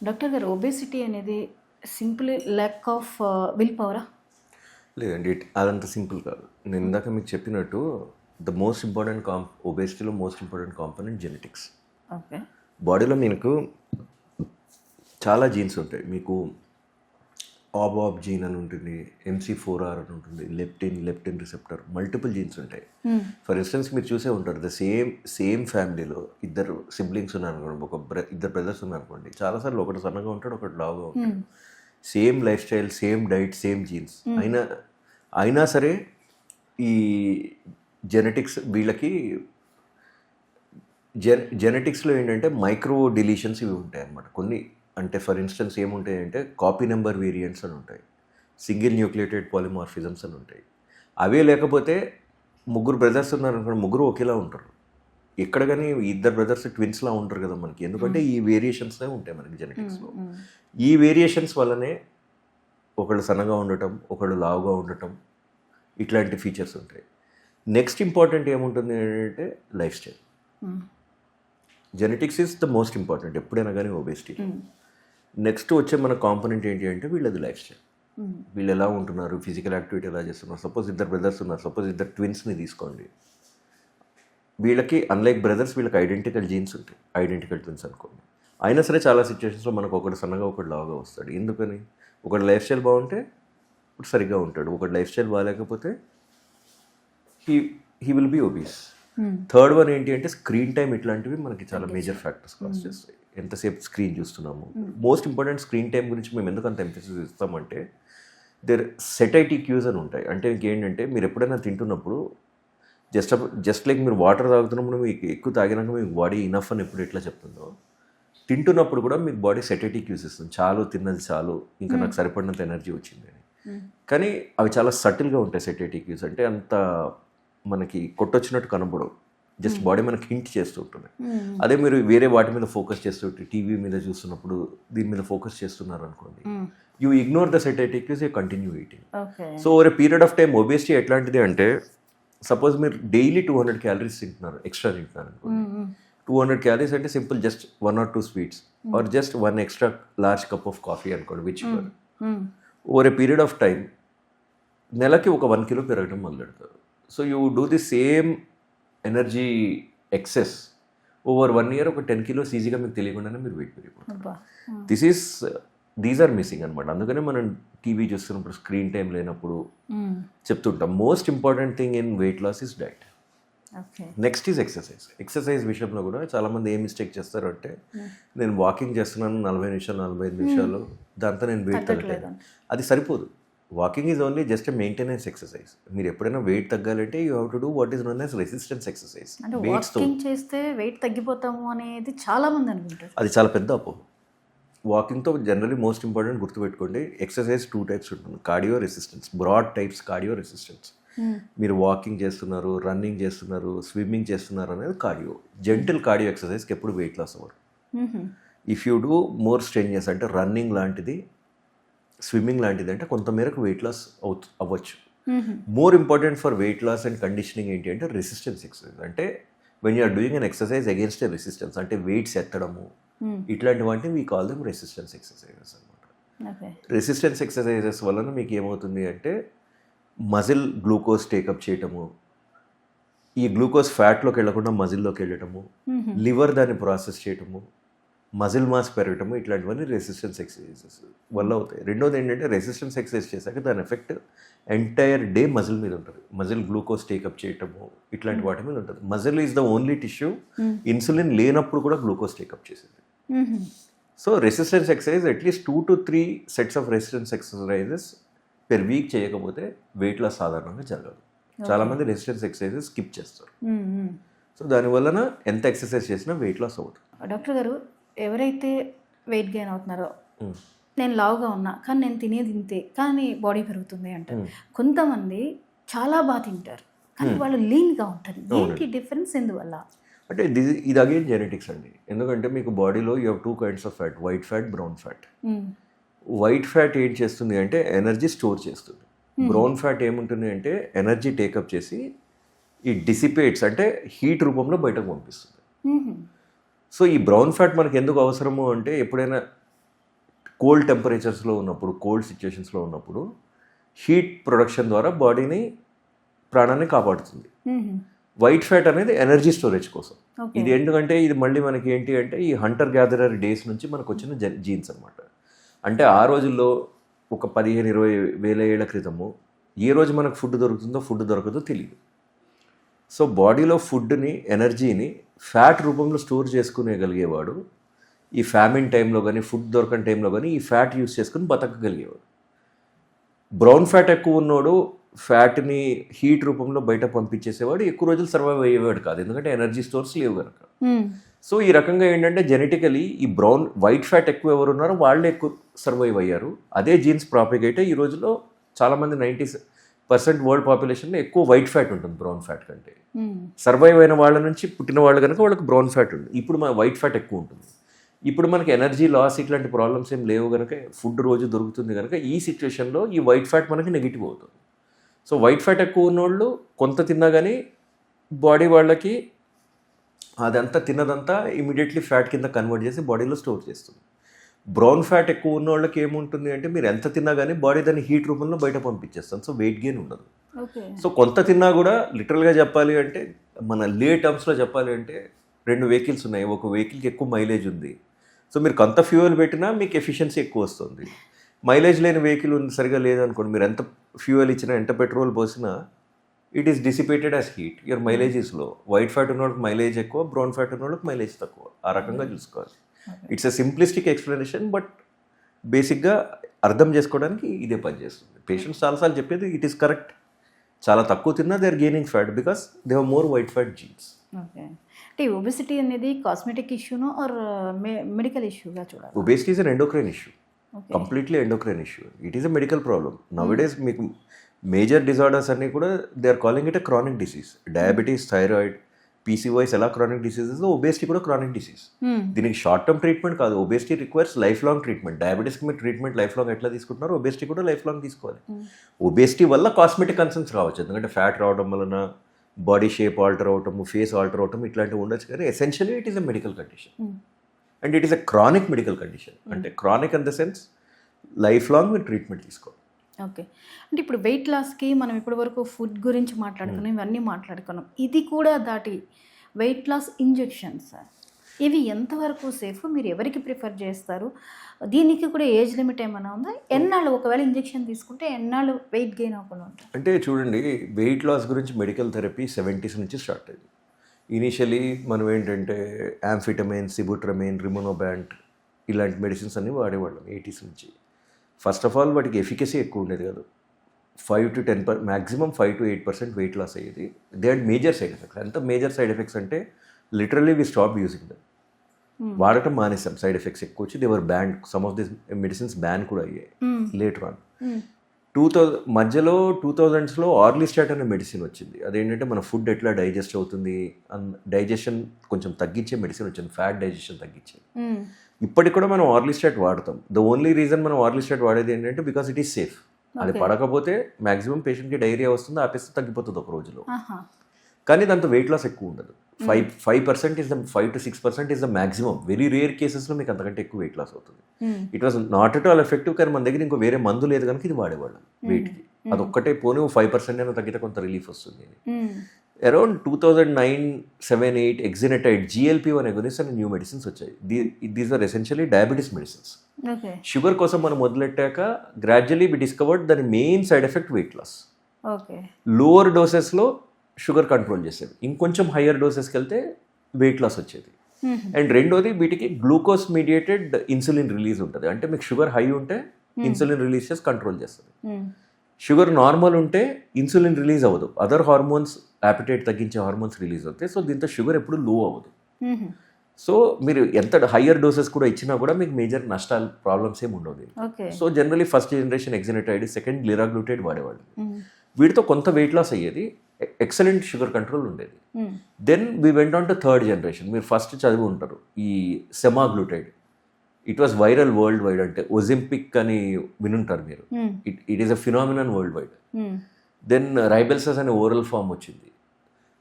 Doctor గారు obesity అనేది simple lack of will పవరా? లేదండి అదంత సింపుల్ కాదు. నేను ఇందాక మీకు చెప్పినట్టు ద మోస్ట్ ఇంపార్టెంట్ ఒబేసిటీలో most important component genetics. Okay. బాడీలో మీకు చాలా జీన్స్ ఉంటాయి. మీకు ఆబాబ్ జీన్ అని ఉంటుంది, MC4R అని ఉంటుంది, లెప్టిన్ రిసెప్టర్, మల్టిపుల్ జీన్స్ ఉంటాయి. ఫర్ ఇన్స్టెన్స్ మీరు చూసే ఉంటారు, సేమ్ ఫ్యామిలీలో ఇద్దరు సిబ్లింగ్స్ ఉన్నారనుకోండి, ఇద్దరు బ్రదర్స్ ఉన్నారనుకోండి, చాలాసార్లు ఒకటి సన్నగా ఉంటాడు, ఒకటి లావుగా ఉంటాడు. Same life style, same diet, same jeans అయినా సరే ఈ జెనెటిక్స్ వీళ్ళకి జెనెటిక్స్లో ఏంటంటే మైక్రో డిలీషన్స్ ఇవి ఉంటాయి అన్నమాట కొన్ని. అంటే ఫర్ ఇన్స్టెన్స్ ఏముంటాయంటే కాపీ నెంబర్ వేరియంట్స్ అని ఉంటాయి, సింగిల్ న్యూక్లియేటెడ్ పాలిమార్ఫిజమ్స్ అని ఉంటాయి. అవే లేకపోతే ముగ్గురు బ్రదర్స్ ఉన్నారనుకోండి, ముగ్గురు ఒకేలా ఉంటారు. ఎక్కడ కానీ ఇద్దరు బ్రదర్స్ ట్విన్స్లా ఉంటారు కదా మనకి, ఎందుకంటే ఈ వేరియేషన్స్నే ఉంటాయి మనకి జెనెటిక్స్లో. ఈ వేరియేషన్స్ వల్లనే ఒకళ్ళు సన్నగా ఉండటం, ఒకళ్ళు లావుగా ఉండటం, ఇట్లాంటి ఫీచర్స్ ఉంటాయి. నెక్స్ట్ ఇంపార్టెంట్ ఏముంటుంది అంటే life style. Genetics is the most important ఎప్పుడైనా కానీ ఒబేసిటీ. నెక్స్ట్ వచ్చే మన కాంపోనెంట్ ఏంటి అంటే వీళ్ళది లైఫ్ స్టైల్. వీళ్ళు ఎలా ఉంటున్నారు, ఫిజికల్ యాక్టివిటీ ఎలా చేస్తున్నారు. సపోజ్ ఇద్దరు బ్రదర్స్ ఉన్నారు, సపోజ్ ఇద్దరు ట్విన్స్ని తీసుకోండి. వీళ్ళకి అన్లైక్ బ్రదర్స్ వీళ్ళకి ఐడెంటికల్ జీన్స్ ఉంటాయి, ఐడెంటికల్ ట్విన్స్ అనుకోండి. అయినా సరే చాలా సిచ్యువేషన్స్లో మనకు ఒకటి సన్నగా ఒకటి లావుగా వస్తాడు. ఎందుకని? ఒకటి లైఫ్ స్టైల్ బాగుంటే ఒకటి సరిగ్గా ఉంటాడు, ఒకటి లైఫ్ స్టైల్ బాగాలేకపోతే he will be obese. Third one ఏంటి అంటే స్క్రీన్ టైం. ఇట్లాంటివి మనకి చాలా మేజర్ ఫ్యాక్టర్స్ కాజ్ చేస్తాయి. ఎంతసేపు స్క్రీన్ చూస్తున్నాము. మోస్ట్ ఇంపార్టెంట్ స్క్రీన్ టైం గురించి మేము ఎందుకు అంత ఎంఫసిస్ ఇస్తామంటే దేర్ సెటైటీ క్యూస్ అని ఉంటాయి. అంటే ఇంకేంటంటే మీరు ఎప్పుడైనా తింటున్నప్పుడు జస్ట్ లైక్ మీరు వాటర్ తాగుతున్నప్పుడు మీకు ఎక్కువ తాగినాక మీకు బాడీ ఇనఫ్ అని ఎప్పుడు ఎట్లా చెప్తుందో, తింటున్నప్పుడు కూడా మీకు బాడీ సెటైటీ క్యూస్ ఇస్తుంది. చాలు, తిన్నది చాలు, ఇంకా నాకు సరిపడినంత ఎనర్జీ వచ్చింది అని. కానీ అవి చాలా సటిల్గా ఉంటాయి సెటైటీ క్యూస్. అంటే అంత మనకి కొట్టొచ్చినట్టు కనపడవు, జస్ట్ బాడీ మనకి హింట్ చేస్తూ ఉంటుంది. అదే మీరు వేరే వాటి మీద ఫోకస్ చేస్తుంటే, టీవీ మీద చూస్తున్నప్పుడు దీని మీద ఫోకస్ చేస్తున్నారు అనుకోండి, you ignore the satiety cues, you continue eating. So over a period of time obesity ఎట్లాంటిది అంటే, సపోజ్ మీరు డైలీ 200 క్యాలరీస్ తింటున్నారు, ఎక్స్ట్రా తింటున్నారు అనుకోండి. 200 క్యాలరీస్ అంటే simple just 1 or 2 sweets or just 1 extra large cup of coffee అనుకోండి, which over a period of time నెలకి ఒక 1 kilo పెరగడం మొదలెడతారు. So you do the same energy excess over 1 year ఒక 10 kilos ఈజీగా మీకు తెలియకుండానే మీరు వెయిట్ పెరిగిపోతారు. దీస్ ఆర్ మిస్సింగ్ అనమాట. అందుకనే మనం టీవీ చూస్తున్నప్పుడు, స్క్రీన్ టైం లేనప్పుడు చెప్తుంటాం most important thing in weight loss is diet. Next is exercise. Exercise విషయంలో కూడా చాలామంది ఏం మిస్టేక్ చేస్తారు అంటే, నేను వాకింగ్ చేస్తున్నాను 40 నిమిషాలు 45 నిమిషాలు, దాంతో నేను వెయిట్ తగ్గలేదు. అది సరిపోదు. Walking is only just maintenance exercise. మీరు ఎప్పుడైనా వెయిట్ తగ్గాలంటే you have to do what is known as resistance exercise. Walking చేస్తే వెయిట్ తగ్గిపోతాము అనేది చాలా మంది అనుకుంటారు. అది చాలా పెద్ద అపోహ. వాకింగ్తో జనరలీ మోస్ట్ ఇంపార్టెంట్ గుర్తుపెట్టుకోండి, ఎక్సర్సైజ్ 2 types ఉంటుంది. Cardio, resistance. Broad types cardio, resistance. మీరు వాకింగ్ చేస్తున్నారు, రన్నింగ్ చేస్తున్నారు, స్విమ్మింగ్ చేస్తున్నారు అనేది కార్డియో. జెంటిల్ కార్డియో ఎక్సర్సైజ్కి ఎప్పుడు వెయిట్ లాస్ అవ్వరు. If you do more strain అంటే రన్నింగ్ లాంటిది, స్విమ్మింగ్ లాంటిది అంటే కొంతమేరకు వెయిట్ లాస్ అవ్వచ్చు. More important for weight loss and conditioning ఏంటి అంటే రెసిస్టెన్స్ ఎక్సర్సైజ్. అంటే when you're doing an exercise against a resistance, అంటే వెయిట్స్ ఎత్తడము, ఇట్లాంటి వాటిని we call them resistance exercises అనమాట. రెసిస్టెన్స్ ఎక్సర్సైజెస్ వలన మీకు ఏమవుతుంది అంటే మజిల్ గ్లూకోజ్ టేకప్ చేయటము, ఈ గ్లూకోజ్ ఫ్యాట్లోకి వెళ్ళకుండా మజిల్లోకి వెళ్ళటము, లివర్ దాన్ని ప్రాసెస్ చేయటము, మజిల్ మాస్ పెరగటము, ఇట్లాంటివన్నీ రెసిస్టెన్స్ ఎక్సర్సైజెస్ వల్ల అవుతాయి. రెండోది ఏంటంటే రెసిస్టెన్స్ ఎక్సర్సైజ్ చేశాక దాని ఎఫెక్ట్ ఎంటైర్ డే మజిల్ మీద ఉంటుంది. మజిల్ గ్లూకోజ్ టేకప్ చేయటము, ఇట్లాంటి వాటి మీద ఉంటుంది. Muscle is the only tissue insulin లేనప్పుడు కూడా గ్లూకోజ్ టేకప్ చేసేది. So resistance exercise at least 2 to 3 sets of resistance exercises per week చేయకపోతే వెయిట్ లాస్ సాధారణంగా జరగదు. చాలామంది రెసిస్టెన్స్ ఎక్సర్సైజెస్ స్కిప్ చేస్తారు. సో దానివలన ఎంత ఎక్సర్సైజ్ చేసినా వెయిట్ లాస్ అవుతుంది. డాక్టర్ గారు, ఎవరైతే వెయిట్ గెయిన్ అవుతున్నారో, నేను లావుగా ఉన్నా కానీ నేను తినేది ఇంతే కానీ బాడీ పెరుగుతుంది అంటారు. కొంతమంది చాలా బాగా తింటారు కానీ వాళ్ళు లీన్గా ఉంటారు. ఏంటి డిఫరెన్స్ ఎందువల్ల? అంటే ఇది అగైన్ జెనెటిక్స్ అండి. ఎందుకంటే మీకు బాడీలో you have 2 kinds of fat, white fat, brown fat. White fat ఏం చేస్తుంది అంటే ఎనర్జీ స్టోర్ చేస్తుంది. బ్రౌన్ ఫ్యాట్ ఏముంటుంది అంటే ఎనర్జీ టేకప్ చేసి ఈ డిసిపేట్స్ అంటే హీట్ రూపంలో బయటకు పంపిస్తుంది. సో ఈ బ్రౌన్ ఫ్యాట్ మనకి ఎందుకు అవసరము అంటే, ఎప్పుడైనా కోల్డ్ టెంపరేచర్స్లో ఉన్నప్పుడు, కోల్డ్ సిచ్యుయేషన్స్లో ఉన్నప్పుడు హీట్ ప్రొడక్షన్ ద్వారా బాడీని ప్రాణాన్ని కాపాడుతుంది. వైట్ ఫ్యాట్ అనేది ఎనర్జీ స్టోరేజ్ కోసం. ఇది ఎందుకంటే ఇది మళ్ళీ మనకి ఏంటి అంటే ఈ హంటర్ గ్యాదరర్ డేస్ నుంచి మనకు వచ్చిన జీన్స్ అనమాట. అంటే ఆ రోజుల్లో ఒక 15-20 వేల ఏళ్ల క్రితము ఏ రోజు మనకు ఫుడ్ దొరుకుతుందో ఫుడ్ దొరకదో తెలియదు. సో బాడీలో ఫుడ్ని, ఎనర్జీని ఫ్యాట్ రూపంలో స్టోర్ చేసుకునేగలిగేవాడు ఈ ఫ్యామిన్ టైంలో కానీ, ఫుడ్ దొరకని టైంలో కానీ ఈ ఫ్యాట్ యూస్ చేసుకుని బతకగలిగేవాడు. బ్రౌన్ ఫ్యాట్ ఎక్కువ ఉన్నోడు ఫ్యాట్ని హీట్ రూపంలో బయట పంపించేసేవాడు, ఎక్కువ రోజులు సర్వైవ్ అయ్యేవాడు కాదు, ఎందుకంటే ఎనర్జీ స్టోర్స్ లేవు కనుక. సో ఈ రకంగా ఏంటంటే జెనెటికలీ ఈ వైట్ ఫ్యాట్ ఎక్కువ ఎవరు ఉన్నారో వాళ్ళే ఎక్కువ సర్వైవ్ అయ్యారు. అదే జీన్స్ ప్రాపిగేట్ ఈ రోజులో చాలామంది 90% వరల్డ్ పాపులేషన్లో ఎక్కువ వైట్ ఫ్యాట్ ఉంటుంది బ్రౌన్ ఫ్యాట్ కంటే. సర్వైవ్ అయిన వాళ్ళ నుంచి పుట్టిన వాళ్ళు కనుక వాళ్ళకి బ్రౌన్ ఫ్యాట్ ఉంది. ఇప్పుడు మన వైట్ ఫ్యాట్ ఎక్కువ ఉంటుంది. ఇప్పుడు మనకి ఎనర్జీ లాస్ ఇట్లాంటి ప్రాబ్లమ్స్ ఏం లేవు కనుక, ఫుడ్ రోజు దొరుకుతుంది కనుక ఈ సిచ్యువేషన్లో ఈ వైట్ ఫ్యాట్ మనకి నెగిటివ్ అవుతుంది. సో వైట్ ఫ్యాట్ ఎక్కువ ఉన్నోళ్ళు కొంత తిన్నా కానీ బాడీ వాళ్ళకి అదంతా తిన్నదంతా ఇమీడియట్లీ ఫ్యాట్ కింద కన్వర్ట్ చేసి బాడీలో స్టోర్ చేస్తుంది. బ్రౌన్ ఫ్యాట్ ఎక్కువ ఉన్న వాళ్ళకి ఏముంటుంది అంటే మీరు ఎంత తిన్నా కానీ బాడీ దాన్ని హీట్ రూపంలో బయట పంపించేస్తుంది. సో వెయిట్ గెయిన్ ఉండదు. సో కొంత తిన్నా కూడా లిటరల్గా చెప్పాలి అంటే, మన లే టర్మ్స్లో చెప్పాలి అంటే 2 వెహికల్స్ ఉన్నాయి. ఒక వెహికల్కి ఎక్కువ మైలేజ్ ఉంది. సో మీరు కొంత ఫ్యూయల్ పెట్టినా మీకు ఎఫిషియన్సీ ఎక్కువ వస్తుంది. మైలేజ్ లేని వెహికల్ సరిగా లేదనుకోండి, మీరు ఎంత ఫ్యూయల్ ఇచ్చినా, ఎంత పెట్రోల్ పోసినా it is dissipated as heat, your mileage is low. White fat ఉన్న వాళ్ళకి మైలేజ్ ఎక్కువ, బ్రౌన్ ఫ్యాట్ ఉన్న వాళ్ళకి మైలేజ్ తక్కువ. ఆ రకంగా చూసుకోవాలి. It's a simplistic explanation, but బేసిక్గా అర్థం చేసుకోవడానికి ఇదే పనిచేస్తుంది. పేషెంట్స్ చాలాసార్లు చెప్పేది ఇట్ ఈస్ కరెక్ట్. చాలా తక్కువ తిన్నా they are gaining fat because they have more white fat genes. Okay, అంటే ఒబెసిటీ అనేది కాస్మెటిక్ ఇష్యూను ఆర్ మెడికల్ ఇష్యూగా చూడాలి? Obesity is an endocrine issue, completely endocrine issue. It is a medical problem. Nowadays మీకు major disorders అన్నీ కూడా they are calling it a chronic disease. Diabetes, thyroid, PCOS ఎలా chronic diseases, obesity కూడా chronic disease. దీనికి short term treatment కాదు. Obesity requires life long treatment. డయాబెటీస్కి మీరు treatment lifelong ఎట్లా తీసుకుంటున్నారో ఒబేసిటీ కూడా లైఫ్ లాంగ్ తీసుకోవాలి. ఒబేసిటీ వల్ల కాస్మెటిక్ కన్సర్న్స్ రావచ్చు, ఎందుకంటే ఫ్యాట్ రావడం వలన బాడీ షేప్ ఆల్టర్ అవటము, ఫేస్ ఆల్టర్ అవటం ఇట్లాంటివి ఉండొచ్చు. కానీ essentially it is a medical condition and it is a chronic medical condition. అంటే chronic in the sense lifelong మీరు ట్రీట్మెంట్ తీసుకోవాలి. ఓకే, అంటే ఇప్పుడు వెయిట్ లాస్కి మనం ఇప్పటి వరకు ఫుడ్ గురించి మాట్లాడుకున్నాం, ఇవన్నీ మాట్లాడుకున్నాం. ఇది కూడా దాటి వెయిట్ లాస్ ఇంజెక్షన్స్ ఇవి ఎంతవరకు సేఫ్? మీరు ఎవరికి ప్రిఫర్ చేస్తారు? దీనికి కూడా ఏజ్ లిమిట్ ఏమైనా ఉందా? ఎన్నాళ్ళు ఒకవేళ ఇంజెక్షన్ తీసుకుంటే ఎన్నాళ్ళు వెయిట్ గెయిన్ అవ్వకుండా ఉంటారు? అంటే చూడండి, వెయిట్ లాస్ గురించి మెడికల్ థెరపీ 70s నుంచి స్టార్ట్ అయింది. ఇనీషియలీ మనం ఏంటంటే యాంఫిటమైన్, సిబుట్రమైన్, రిమోనోబ్యాంట్ ఇలాంటి మెడిసిన్స్ అన్ని వాడేవాళ్ళం 80s నుంచి. ఫస్ట్ ఆఫ్ ఆల్ వాటికి ఎఫికసీ ఎక్కువ ఉండేది కాదు. 5 to 10%, maximum 5 to 8% weight loss అయ్యేది. They had major side effects. ఎంత మేజర్ సైడ్ ఎఫెక్ట్స్ అంటే literally we stop using them. వాడటం మానేసాం. సైడ్ ఎఫెక్ట్స్ ఎక్కువ వచ్చి they were ban. Some of this medicines ban కూడా అయ్యాయి లేటర్ ఆన్. 2000 మధ్యలో 2000స్లో ఆర్లిస్టాట్ అనే మెడిసిన్ వచ్చింది. అదేంటంటే మన ఫుడ్ ఎట్లా డైజెస్ట్ అవుతుంది, డైజెషన్ కొంచెం తగ్గించే మెడిసిన్ వచ్చింది, ఫ్యాట్ డైజెషన్ తగ్గించేది. ఇప్పటికి కూడా మనం ఆర్లిస్టాట్ వాడతాం. ద ఓన్లీ రీజన్ మనం ఆర్లిస్టాట్ వాడేది ఏంటంటే బికాస్ ఇట్ ఈస్ సేఫ్. అది పడకపోతే మ్యాక్సిమం పేషెంట్కి డైరియా వస్తుంది, ఆపేస్తే తగ్గిపోతుంది ఒక రోజులో. కానీ దాంతో వెయిట్ లాస్ ఎక్కువ ఉండదు. 5% is the 5 to 6% is the maximum. Very rare కేసెస్లో మీకు అంతకంటే ఎక్కువ వెయిట్ లాస్ అవుతుంది. It was not at all effective. కానీ మన దగ్గర ఇంకో వేరే మందు లేదు కనుక ఇది వాడేవాళ్ళం వెయిట్కి. అదొక్కటే పోనీ 5% అయినా తగ్గితే కొంత రిలీఫ్ వస్తుంది. అరౌండ్ 2009, 7, 8 ఎగ్జినటైడ్, GLP-1 అగోనిస్ట్ అనే న్యూ మెడిసిన్స్ వచ్చాయి. These are essentially diabetes medicines. Sugar కోసం మనం మొదలెట్టాక గ్రాడ్యువల్లీ వి డిస్కవర్డ్ దాని main side effect weight loss. Lower డోసెస్లో షుగర్ కంట్రోల్ చేసేది, ఇంకొంచెం హయ్యర్ డోసెస్కి వెళ్తే వెయిట్ లాస్ వచ్చేది. అండ్ రెండోది వీటికి గ్లూకోజ్ మీడియేటెడ్ ఇన్సులిన్ రిలీజ్ ఉంటుంది. అంటే మీకు షుగర్ హై ఉంటే ఇన్సులిన్ రిలీజ్ చేసి కంట్రోల్ చేస్తుంది. షుగర్ నార్మల్ ఉంటే ఇన్సులిన్ రిలీజ్ అవ్వదు, అదర్ హార్మోన్స్, యాపిటైట్ తగ్గించే హార్మోన్స్ రిలీజ్ అవుతాయి. సో దీంతో షుగర్ ఎప్పుడు లో అవ్వదు. సో మీరు ఎంత హయ్యర్ డోసెస్ కూడా ఇచ్చినా కూడా మీకు మేజర్ నష్టాలు, ప్రాబ్లమ్స్ ఏమి ఉండవు. So generally first generation exenatide, second liraglutide వాడేవాళ్ళు. వీటితో కొంత వెయిట్ లాస్ అయ్యేది, ఎక్సలెంట్ షుగర్ కంట్రోల్ ఉండేది. Then we went on to third generation. మీరు ఫస్ట్ చదివి ఉంటారు ఈ semaglutide. It was viral worldwide. అంటే ఒజింపిక్ అని వినుంటారు మీరు. It is a phenomenon worldwide. Then Rybelsus అనే ఓరల్ ఫామ్ వచ్చింది.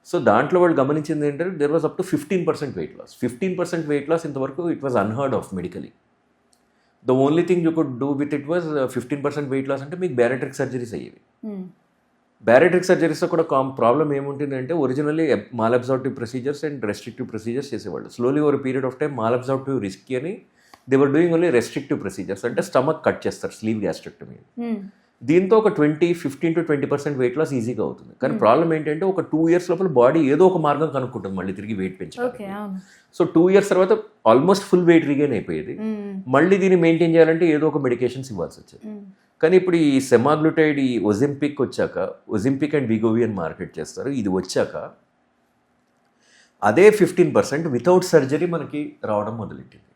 సో దాంట్లో వాళ్ళు గమనించింది ఏంటంటే there was up to 15% weight loss. 15% weight loss ఇంతవరకు it was unheard of medically. The only thing you could do with it was 15% weight loss అంటే మీకు బ్యారిట్రిక్ surgeries అయ్యేవి. బ్యారిట్రిక్ సర్జరీస్లో కూడా ప్రాబ్లం ఏముంటుందంటే originally malabsorptive procedures and restrictive procedures చేసేవాళ్ళు. Slowly over period of time malabsorptive risky అని they were doing only restrictive procedures, అంటే stomach cut చేస్తారు, sleeve gastrectomy. దీంతో ఒక 15 to 20% వెయిట్ లాస్ ఈజీగా అవుతుంది. కానీ ప్రాబ్లం ఏంటంటే ఒక 2 years లోపల బాడీ ఏదో ఒక మార్గం కనుక్కుంటుంది మళ్ళీ తిరిగి వెయిట్ పెంచడానికి. సో 2 years తర్వాత ఆల్మోస్ట్ ఫుల్ వెయిట్ రీగైన్ అయిపోయేది. మళ్ళీ దీన్ని మెయింటైన్ చేయాలంటే ఏదో ఒక మెడికేషన్స్ ఇవ్వాల్సి వచ్చేది. కానీ ఇప్పుడు ఈ సెమాగ్లూటైడ్, ఈ ఒజింపిక్ వచ్చాక, ఒజింపిక్ అండ్ విగోవి అని మార్కెట్ చేస్తారు, ఇది వచ్చాక అదే 15% వితౌట్ సర్జరీ మనకి రావడం మొదలెట్టింది.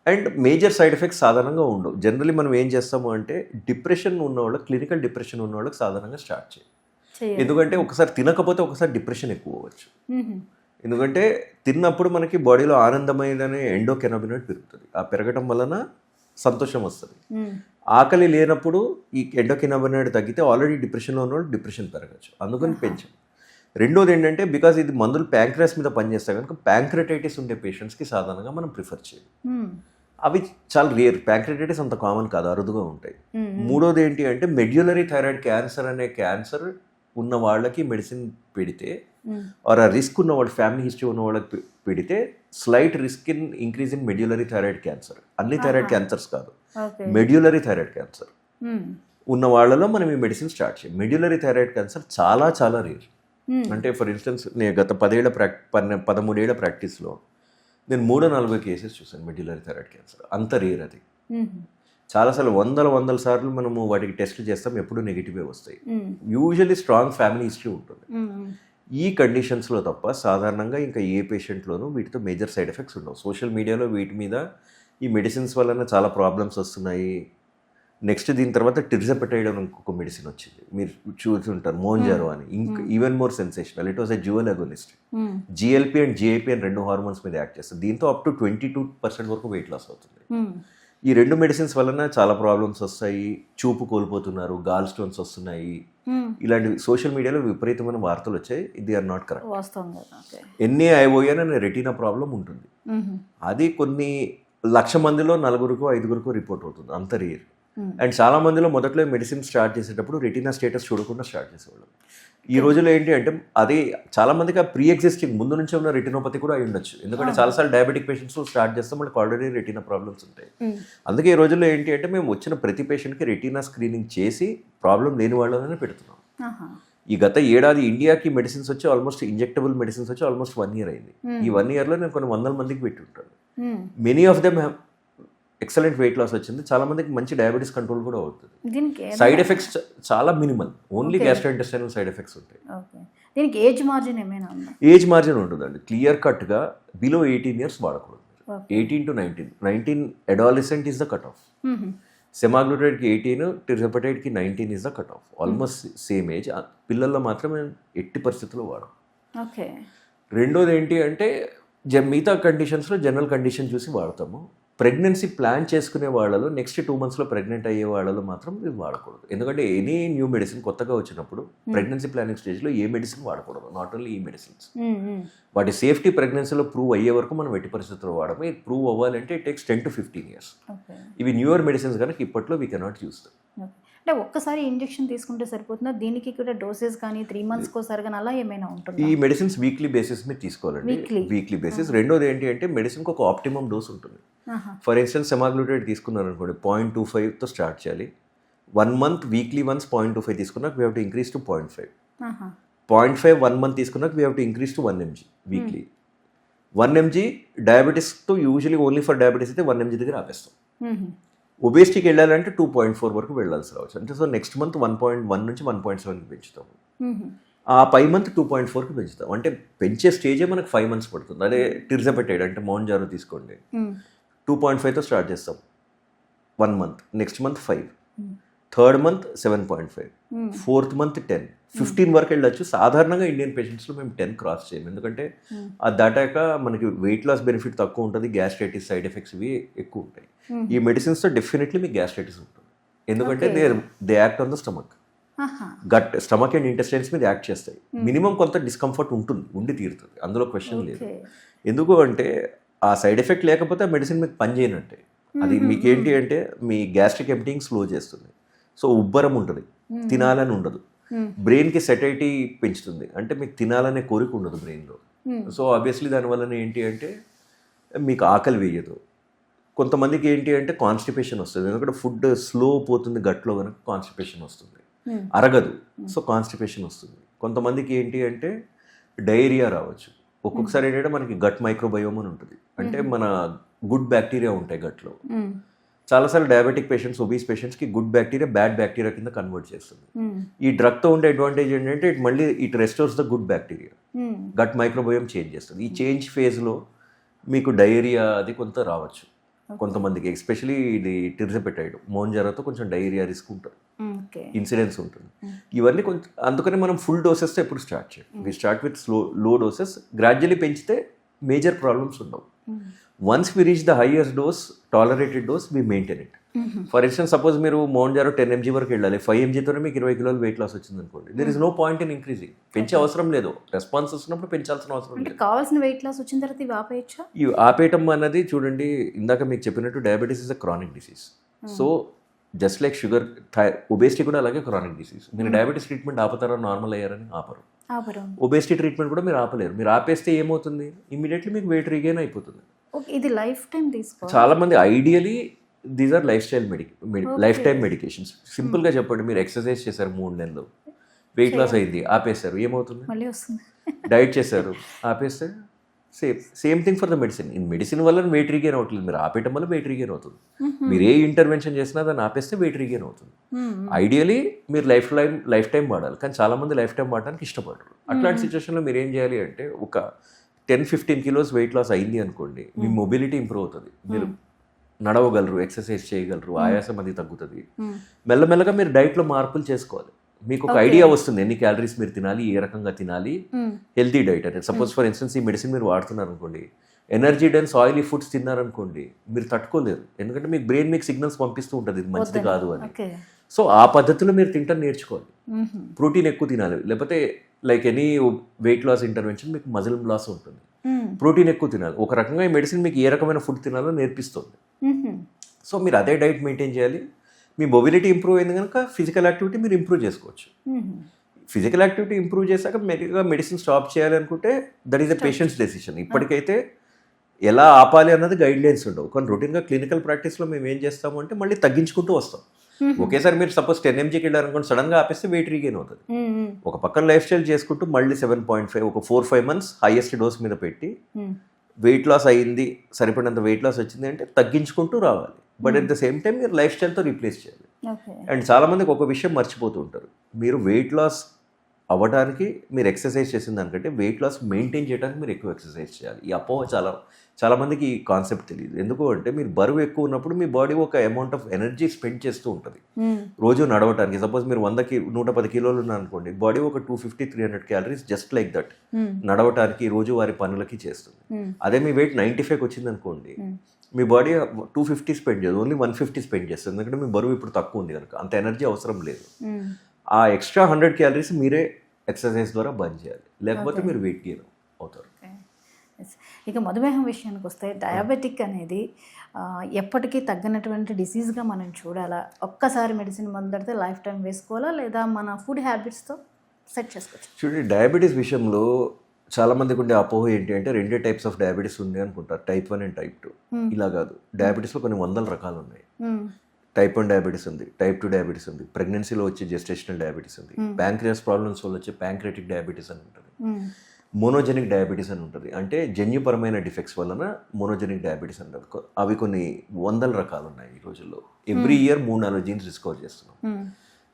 అండ్ మేజర్ సైడ్ ఎఫెక్ట్స్ సాధారణంగా ఉండవు. జనరలీ మనం ఏం చేస్తాము అంటే డిప్రెషన్ ఉన్నవాళ్ళకి, క్లినికల్ డిప్రెషన్ ఉన్న వాళ్ళకి సాధారణంగా స్టార్ట్ చేయాలి. ఎందుకంటే ఒకసారి తినకపోతే ఒకసారి డిప్రెషన్ ఎక్కువ అవ్వచ్చు. ఎందుకంటే తిన్నప్పుడు మనకి బాడీలో ఆనందమైననే ఎండోకెనాబినాయిడ్ పెరుగుతుంది. ఆ పెరగడం వలన సంతోషం వస్తుంది. ఆకలి లేనప్పుడు ఈ ఎండోకెనాబినాయిడ్ తగ్గితే ఆల్రెడీ డిప్రెషన్లో ఉన్నవాళ్ళు డిప్రెషన్ పెరగచ్చు, అందుకని పెంచాం. రెండోది ఏంటంటే బికాజ్ ఇది మందులు ప్యాంక్రస్ మీద పనిచేస్తాయి కనుక ప్యాంక్రటైటిస్ ఉండే పేషెంట్స్కి సాధారణంగా మనం ప్రిఫర్ చేయాలి. అవి చాలా రేర్, ప్యాంక్రటైటిస్ అంత కామన్ కాదు, అరుదుగా ఉంటాయి. మూడోది ఏంటి అంటే మెడ్యులరీ థైరాయిడ్ క్యాన్సర్ అనే క్యాన్సర్ ఉన్న వాళ్ళకి మెడిసిన్ పెడితే ఆర్ ఆ రిస్క్ ఉన్న వాళ్ళ ఫ్యామిలీ హిస్టరీ ఉన్న వాళ్ళకి పెడితే slight risk in increase in medullary thyroid cancer, అన్ని థైరాయిడ్ క్యాన్సర్స్ కాదు, మెడ్యులరీ థైరాయిడ్ క్యాన్సర్ ఉన్న వాళ్ళలో మనం ఈ మెడిసిన్ స్టార్ట్ చేయాలి. మెడ్యులరీ థైరాయిడ్ క్యాన్సర్ చాలా చాలా రేర్. అంటే ఫర్ ఇన్స్టెన్స్ నేను గత 13 ఏళ్ల ప్రాక్టీస్లో నేను 340 కేసెస్ చూసాను మెడ్యులరీ థైరాయిడ్ క్యాన్సర్. అంత రేర్ అది. చాలాసార్లు వందల సార్లు మనము వాటికి టెస్ట్ చేస్తాం, ఎప్పుడు నెగిటివే వస్తాయి. యూజువల్లీ స్ట్రాంగ్ ఫ్యామిలీ హిస్టరీ ఉంటుంది. ఈ కండిషన్స్లో తప్ప సాధారణంగా ఇంకా ఏ పేషెంట్లోనూ వీటితో మేజర్ సైడ్ ఎఫెక్ట్స్ ఉండవు. సోషల్ మీడియాలో వీటి మీద ఈ మెడిసిన్స్ వలన చాలా ప్రాబ్లమ్స్ వస్తున్నాయి. నెక్స్ట్ దీని తర్వాత టిర్జపెటైడ్ అని ఇంకొక మెడిసిన్ వచ్చింది, మీరు చూస్తుంటారు, మోంజారో అని. ఇంకా even more sensational, it was a dual agonist. GLP and GIP అని 2 హార్మోన్స్ మీద యాక్ట్ చేస్తుంది. దీంతో అప్ టు 22% వరకు వెయిట్ లాస్ అవుతుంది. ఈ 2 మెడిసిన్స్ వలన చాలా ప్రాబ్లమ్స్ వస్తాయి. చూపు కోల్పోతున్నారు, గాల్ స్టోన్స్ వస్తున్నాయి. ఇలాంటి సోషల్ మీడియాలో విపరీతమైన వార్తలు వచ్చాయి. ఇది ఆర్ నాట్ కరెక్ట్. NAION అనే రెటీనా ప్రాబ్లం ఉంటుంది. అది కొన్ని 1,00,000 మందిలో 4-5 రిపోర్ట్ అవుతుంది, అంత రేర్. అండ్ చాలా మందిలో మొదట్లో మెడిసిన్ స్టార్ట్ చేసేటప్పుడు రెటీనా స్టేటస్ చూడకుండా స్టార్ట్ చేసేవాళ్ళు. ఈ రోజుల్లో ఏంటి అంటే అది చాలా మందికి ఆ ప్రీ ఎగ్జిస్టింగ్ ముందు నుంచి ఉన్న రెటినోపతి కూడా అయి ఉండొచ్చు. ఎందుకంటే చాలాసార్లు డయాబెటిక్ పేషెంట్స్ స్టార్ట్ చేస్తాం, వాళ్ళకి ఆల్రెడీ రెటీనా ప్రాబ్లమ్స్ ఉంటాయి. అందుకే ఈ రోజుల్లో ఏంటి అంటే మేము వచ్చిన ప్రతి పేషెంట్కి రెటీనా స్క్రీనింగ్ చేసి ప్రాబ్లం లేని వాళ్ళనే పెడుతున్నాం. ఈ గత ఏడాది ఇండియాకి మెడిసిన్స్ వచ్చి ఆల్మోస్ట్ ఇంజెక్టబుల్ మెడిసిన్స్ వచ్చి ఆల్మోస్ట్ 1 year అయింది. ఈ 1 yearలో నేను కొన్ని 100 మందికి పెట్టి ఉంటాను. Many of them have excellent weight loss వచ్చింది. చాలా మందికి మంచి డయాబెటీస్ కంట్రోల్ కూడా అవుతుంది. సైడ్ ఎఫెక్ట్స్ చాలా minimal, only gastrointestinal side effects ఉంటాయి. దీనికి ఏజ్ మార్జిన్ ఏమైనా ఉందా? ఏజ్ మార్జిన్ ఉంటుందండి. క్లియర్ కట్గా బిలో 18 years వాడకూడదు. 18 to 19 adolescent is the cutoff. సెమాగ్లూటైడ్కి 18, టిర్జపెటైడ్కి 19 is the cutoff. Almost same age. పిల్లల్లో మాత్రమే ఎట్టి పరిస్థితుల్లో వాడం. రెండోది ఏంటి అంటే మిగతా కండిషన్స్లో జనరల్ కండిషన్ చూసి వాడతాము. ప్రెగ్నెన్సీ ప్లాన్ చేసుకునే వాళ్ళలో నెక్స్ట్ 2 monthsలో ప్రెగ్నెంట్ అయ్యే వాళ్ళలో మాత్రం ఇది వాడకూడదు. ఎందుకంటే ఎనీ న్యూ మెడిసిన్ కొత్తగా వచ్చినప్పుడు ప్రెగ్నెన్సీ ప్లానింగ్ స్టేజ్లో ఏ మెడిసిన్ వాడకూడదు. నాట్ ఓన్లీ ఈ మెడిసిన్స్. వాటి సేఫ్టీ ప్రెగ్నెన్సీలో ప్రూవ్ అయ్యే వరకు మనం ఎట్టి పరిస్థితుల్లో వాడము. ఇది ప్రూవ్ అవ్వాలంటే ఇట్ టేక్స్ 10 to 15 years. ఇవి న్యూయర్ మెడిసిన్స్ కనుక ఇప్పట్లో వీ కెనాట్ యూస్ దెమ్. అంటే ఒక్కసారి ఇంజెక్షన్ తీసుకుంటే సరిపోతుందా? దీనికి కూడా డోసెస్ కానీ 3 monthsకి ఒకసారి కానీ అలా ఏమైనా ఉంటుంది? ఈ మెడిసిన్స్ వీక్లీ బేసిస్ మీద తీసుకోవాలండి. Weekly basis. రెండోది ఏంటి అంటే మెడిసిన్కి ఒక ఆప్టిమమ్ డోస్ ఉంటుంది. ఫర్ ఇన్స్టెన్స్ సెమాగ్లూటైడ్ తీసుకున్నారు అనుకోండి, 0.25తో స్టార్ట్ చేయాలి. 1 month వీక్లీ వన్స్ 0.25 తీసుకున్నాక we have to increase to 0.5. 0.5 1 month తీసుకున్నాక we have to increase to 1 mg weekly. 1 mg డయాబెటీస్తో యూజువలీ ఓన్లీ ఫర్ డయాబెటీస్ అయితే 1 mg దగ్గర ఆపేస్తాం. ఒబేసిటీకి వెళ్ళాలంటే 2.4 వరకు వెళ్ళాల్సి రావచ్చు. అంటే సో నెక్స్ట్ మంత్ 1.1 నుంచి 1.7కి పెంచుతాము. ఆ పై మంత్ 2.4కి పెంచుతాం. అంటే పెంచే స్టేజే మనకు 5 months పడుతుంది. అదే టిర్జపెటైడ్ అంటే మోంజారో తీసుకోండి, 2.5తో స్టార్ట్ చేస్తాం 1 month, next month 5, third month 7.5, fourth month 10, 15 వరకు వెళ్ళొచ్చు. సాధారణంగా ఇండియన్ పేషెంట్స్లో మేము 10 క్రాస్ చేయము. ఎందుకంటే అది దాటాక మనకి వెయిట్ లాస్ బెనిఫిట్ తక్కువ ఉంటుంది, గ్యాస్ట్రైటిస్ సైడ్ ఎఫెక్ట్స్ ఇవి ఎక్కువ ఉంటాయి. ఈ మెడిసిన్స్తో డెఫినెట్లీ మీకు గ్యాస్ట్రైటిస్ ఉంటుంది. ఎందుకంటే they act on the stomach, gut, stomach and intestines మీద యాక్ట్ చేస్తాయి. మినిమం కొంత డిస్కంఫర్ట్ ఉంటుంది, ఉండి తీరుతుంది, అందులో క్వశ్చన్ లేదు. ఎందుకు అంటే ఆ సైడ్ ఎఫెక్ట్ లేకపోతే ఆ మెడిసిన్ మీకు పని చేయనట్టే. అది మీకు ఏంటి అంటే మీ గ్యాస్ట్రిక్ ఎంప్టింగ్ స్లో చేస్తుంది. సో ఉబ్బరం ఉంటుంది, తినాలని ఉండదు. బ్రెయిన్కి సెటైటీ పెంచుతుంది, అంటే మీకు తినాలనే కోరిక ఉండదు బ్రెయిన్లో. సో ఆబ్వియస్లీ దానివల్ల ఏంటి అంటే మీకు ఆకలి వేయదు. కొంతమందికి ఏంటి అంటే కాన్స్టిపేషన్ వస్తుంది, ఎందుకంటే ఫుడ్ స్లో పోతుంది గట్లో కనుక కాన్స్టిపేషన్ వస్తుంది, అరగదు. సో కాన్స్టిపేషన్ వస్తుంది. కొంతమందికి ఏంటి అంటే డయేరియా రావచ్చు. ఒక్కొక్కసారి ఏంటంటే మనకి గట్ మైక్రోబయోమ్ అని ఉంటుంది, అంటే మన గుడ్ బ్యాక్టీరియా ఉంటాయి గట్లో. చాలాసార్లు డయాబెటిక్ పేషెంట్స్, ఒబీస్ పేషెంట్స్కి గుడ్ బ్యాక్టీరియా బ్యాడ్ బ్యాక్టీరియా కింద కన్వర్ట్ చేస్తుంది. ఈ డ్రగ్తో ఉండే అడ్వాంటేజ్ ఏంటంటే it restores the good bacteria, gut microbiome change చేస్తుంది. ఈ చేంజ్ ఫేజ్లో మీకు డయేరియా అది కొంత రావచ్చు కొంతమందికి, ఎస్పెషలీ ఇది టిర్జపెటైడ్ మోంజారాతో కొంచెం డయేరియా రిస్క్ ఉంటుంది, ఇన్సిడెన్స్ ఉంటుంది. ఇవన్నీ కొంచెం, అందుకని మనం ఫుల్ డోసెస్తో ఎప్పుడు స్టార్ట్ చేయం. We start with low doses, gradually పెంచితే మేజర్ ప్రాబ్లమ్స్ ఉండవు. Once we reach the highest dose, tolerated dose, we maintain it. For instance suppose మీరు మోంజారో 10 mg వరకు వెళ్ళాలి, 5 mgతోనే మీకు 20 kilos వెయిట్ లాస్ వచ్చింది అనుకోండి, there is no point in increasing. పెంచే అవసరం లేదు, రెస్పాన్స్ వస్తున్నప్పుడు పెంచాల్సిన అవసరం లేదు. కావాల్సిన వెయిట్ లాస్ వచ్చిన తర్వాత ఇవి ఆపేయచ్చా? ఇవి ఆపేయటం అన్నది చూడండి, ఇందాక మీకు చెప్పినట్టు diabetes is a chronic disease. So just like sugar, obesity కూడా అలాగే క్రానిక్ డిసీజ్. మీరు డయాబెటీస్ ట్రీట్మెంట్ ఆపుతారా, నార్మల్ అయ్యారని ఆపరు. ఒబేసిటీ ట్రీట్మెంట్ కూడా మీరు ఆపలేరు. మీరు ఆపేస్తే ఏమవుతుంది, ఇమీడియట్లీ మీకు వెయిట్ రీగెయిన్ అయిపోతుంది. ఇది లైఫ్ టైం తీసుకో. చాలా మంది ideally these are lifetime medications. సింపుల్గా చెప్పండి, మీరు ఎక్సర్సైజ్ చేశారు 3 నెలలు, వెయిట్ లాస్ అయింది, ఆపేశారు, ఏమవుతుంది? మళ్ళీ వస్తుంది. డైట్ చేశారు, ఆపేస్తే same thing for the medicine. In medicine వల్ల వెయిట్ రీగెయిన్ అవుతుంది, మీరు ఆపేయటం వల్ల వెయిట్ రీగెయిన్ అవుతుంది. మీరు ఏ ఇంటర్వెన్షన్ చేసినా దాన్ని ఆపేస్తే వెయిట్ రీగెయిన్ అవుతుంది. ఐడియలీ మీరు లైఫ్ టైం వాడాలి, కానీ చాలా మంది లైఫ్ టైం వాడడానికి ఇష్టపడరు. అట్లాంటి సిచ్యువేషన్లో మీరు ఏం చేయాలి అంటే, ఒక 10-15 kilos వెయిట్ లాస్ అయింది అనుకోండి, మీ మొబిలిటీ ఇంప్రూవ్ అవుతుంది, మీరు నడవగలరు, ఎక్సర్సైజ్ చేయగలరు, ఆయాసం అది తగ్గుతుంది. మెల్లమెల్లగా మీరు డైట్లో మార్పులు చేసుకోవాలి. మీకు ఒక ఐడియా వస్తుంది ఎన్ని క్యాలరీస్ మీరు తినాలి, ఏ రకంగా తినాలి, హెల్తీ డైట్ అనేది. సపోజ్ ఫర్ ఇన్స్టెన్స్ ఈ మెడిసిన్ మీరు వాడుతున్నారు అనుకోండి, ఎనర్జీ డెన్స్ ఆయిలీ ఫుడ్స్ తిన్నారనుకోండి, మీరు తట్టుకోలేరు, ఎందుకంటే మీకు బ్రెయిన్ మీకు సిగ్నల్స్ పంపిస్తూ ఉంటుంది ఇది మంచిది కాదు అని. సో ఆ పద్ధతిలో మీరు తింటాం నేర్చుకోవాలి. ప్రోటీన్ ఎక్కువ తినాలి, లేకపోతే like any weight loss intervention మీకు మజిల్ లాస్ ఉంటుంది, ప్రోటీన్ ఎక్కువ తినాలి. ఒక రకంగా ఈ మెడిసిన్ మీకు ఏ రకమైన ఫుడ్ తినాలో నేర్పిస్తుంది. సో మీరు అదే డైట్ మెయింటైన్ చేయాలి. మీ మొబిలిటీ ఇంప్రూవ్ అయింది కనుక ఫిజికల్ యాక్టివిటీ మీరు ఇంప్రూవ్ చేసుకోవచ్చు. ఫిజికల్ యాక్టివిటీ ఇంప్రూవ్ చేశాక మెడిసిన్ స్టాప్ చేయాలి అనుకుంటే that is a patients decision. ఇప్పటికైతే ఎలా ఆపాలి అన్నది గైడ్ లైన్స్ ఉండవు, కానీ రొటీన్గా క్లినికల్ ప్రాక్టీస్లో మేము ఏం చేస్తాము అంటే మళ్ళీ తగ్గించుకుంటూ వస్తాం. ఒకేసారి మీరు సపోజ్ 10 mgకి వెళ్ళారనుకోండి, సడన్గా ఆపేస్తే వెయిట్ రీగెయిన్ అవుతుంది. ఒక పక్కన లైఫ్ స్టైల్ చేసుకుంటూ మళ్ళీ 7.5 ఒక 4-5 months హైయెస్ట్ డోస్ మీద పెట్టి వెయిట్ లాస్ అయ్యింది, సరిపడినంత వెయిట్ లాస్ వచ్చింది అంటే తగ్గించుకుంటూ రావాలి. But at the same time మీరు లైఫ్ స్టైల్తో రీప్లేస్ చేయాలి. అండ్ చాలామందికి ఒక విషయం మర్చిపోతూ ఉంటారు, మీరు వెయిట్ లాస్ అవ్వడానికి మీరు ఎక్సర్సైజ్ చేసిన దానికంటే వెయిట్ లాస్ మెయింటైన్ చేయడానికి మీరు ఎక్కువ ఎక్సర్సైజ్ చేయాలి. ఈ అపోహ చాలా మందికి ఈ కాన్సెప్ట్ తెలియదు. ఎందుకు అంటే మీరు బరువు ఎక్కువ ఉన్నప్పుడు మీ బాడీ ఒక అమౌంట్ ఆఫ్ ఎనర్జీ స్పెండ్ చేస్తూ ఉంటుంది రోజు నడవటానికి. సపోజ్ మీరు 110 kilos ఉన్నారనుకోండి, బాడీ ఒక 250-300 calories జస్ట్ లైక్ దట్ నడవటానికి రోజు వారి పనులకి చేస్తుంది. అదే మీ వెయిట్ 95కి వచ్చింది అనుకోండి, మీ బాడీ 250 స్పెండ్ చేయదు, ఓన్లీ 150 స్పెండ్ చేస్తుంది, ఎందుకంటే మీ బరువు ఇప్పుడు తక్కువ ఉంది కనుక అంత ఎనర్జీ అవసరం లేదు. ఆ ఎక్స్ట్రా 100 calories మీరే ఎక్సర్సైజ్ ద్వారా బర్న్ చేయాలి, లేకపోతే మీరు వెయిట్ గెయిన్ అవుతారు. ఇక మధుమేహం విషయానికి వస్తే, డయాబెటిక్ అనేది ఎప్పటికీ తగ్గనటువంటి డిసీజ్గా మనం చూడాలా? ఒక్కసారి మెడిసిన్ మొదలెడితే లైఫ్ టైం వేసుకోవాలా, లేదా మన ఫుడ్ హ్యాబిట్స్తో సెట్ చేసుకోవచ్చు? చూడండి, డయాబెటీస్ విషయంలో చాలా మందికి ఉండే అపోహ ఏంటి అంటే 2 types ఆఫ్ డయాబెటీస్ ఉంది అనుకుంటారు, Type 1 and Type 2. ఇలా కాదు, డయాబెటీస్లో కొన్ని 100 రకాలు ఉన్నాయి. Type 1 డయాబెటీస్ ఉంది, Type 2 డయాబెటీస్ ఉంది, ప్రెగ్నెన్సీలో వచ్చే జెస్టేషనల్ డయాబెటీస్ ఉంది, ప్యాంక్రియాస్ ప్రాబ్లమ్స్ వల్ల వచ్చే ప్యాంక్రియాటిక్ డయాబెటీస్ అని ఉంటుంది, మోనోజెనిక్ డయాబెటీస్ అని ఉంటుంది, అంటే జన్యుపరమైన డిఫెక్ట్స్ వలన మోనోజెనిక్ డయాబెటీస్ అంటారు. అవి కొన్ని 100 రకాలు ఉన్నాయి ఈ రోజుల్లో. ఎవ్రీ ఇయర్ 3-4 జీన్స్ డిస్కవర్ చేస్తున్నాం.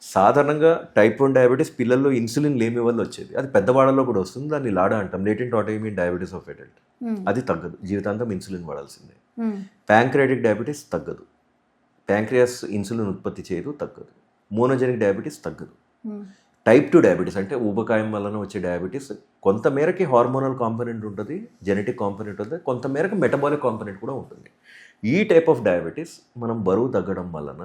సాధారణంగా Type 1 డయాబెటీస్ పిల్లల్లో ఇన్సులిన్ లేమి వల్ల వచ్చేది, అది పెద్దవాళ్ళలో కూడా వస్తుంది, దాన్ని లాడా అంటాం, latent autoimmune diabetes of adult. అది తగ్గదు, జీవితాంతం ఇన్సులిన్ వాడాల్సిందే. ప్యాంక్రియాటిక్ డయాబెటీస్ తగ్గదు, ప్యాంక్రియాస్ ఇన్సులిన్ ఉత్పత్తి చేయదు, తగ్గదు. మోనోజెనిక్ డయాబెటీస్ తగ్గదు. Type 2 డయాబెటీస్ అంటే ఊబకాయం వలన వచ్చే డయాబెటీస్ కొంతమేరకి హార్మోనల్ కాంపోనెంట్ ఉంటుంది, జెనెటిక్ కాంపోనెంట్ ఉంటుంది, కొంతమేరకు మెటబాలిక్ కాంపోనెంట్ కూడా ఉంటుంది. ఈ టైప్ ఆఫ్ డయాబెటీస్ మనం బరువు తగ్గడం వలన,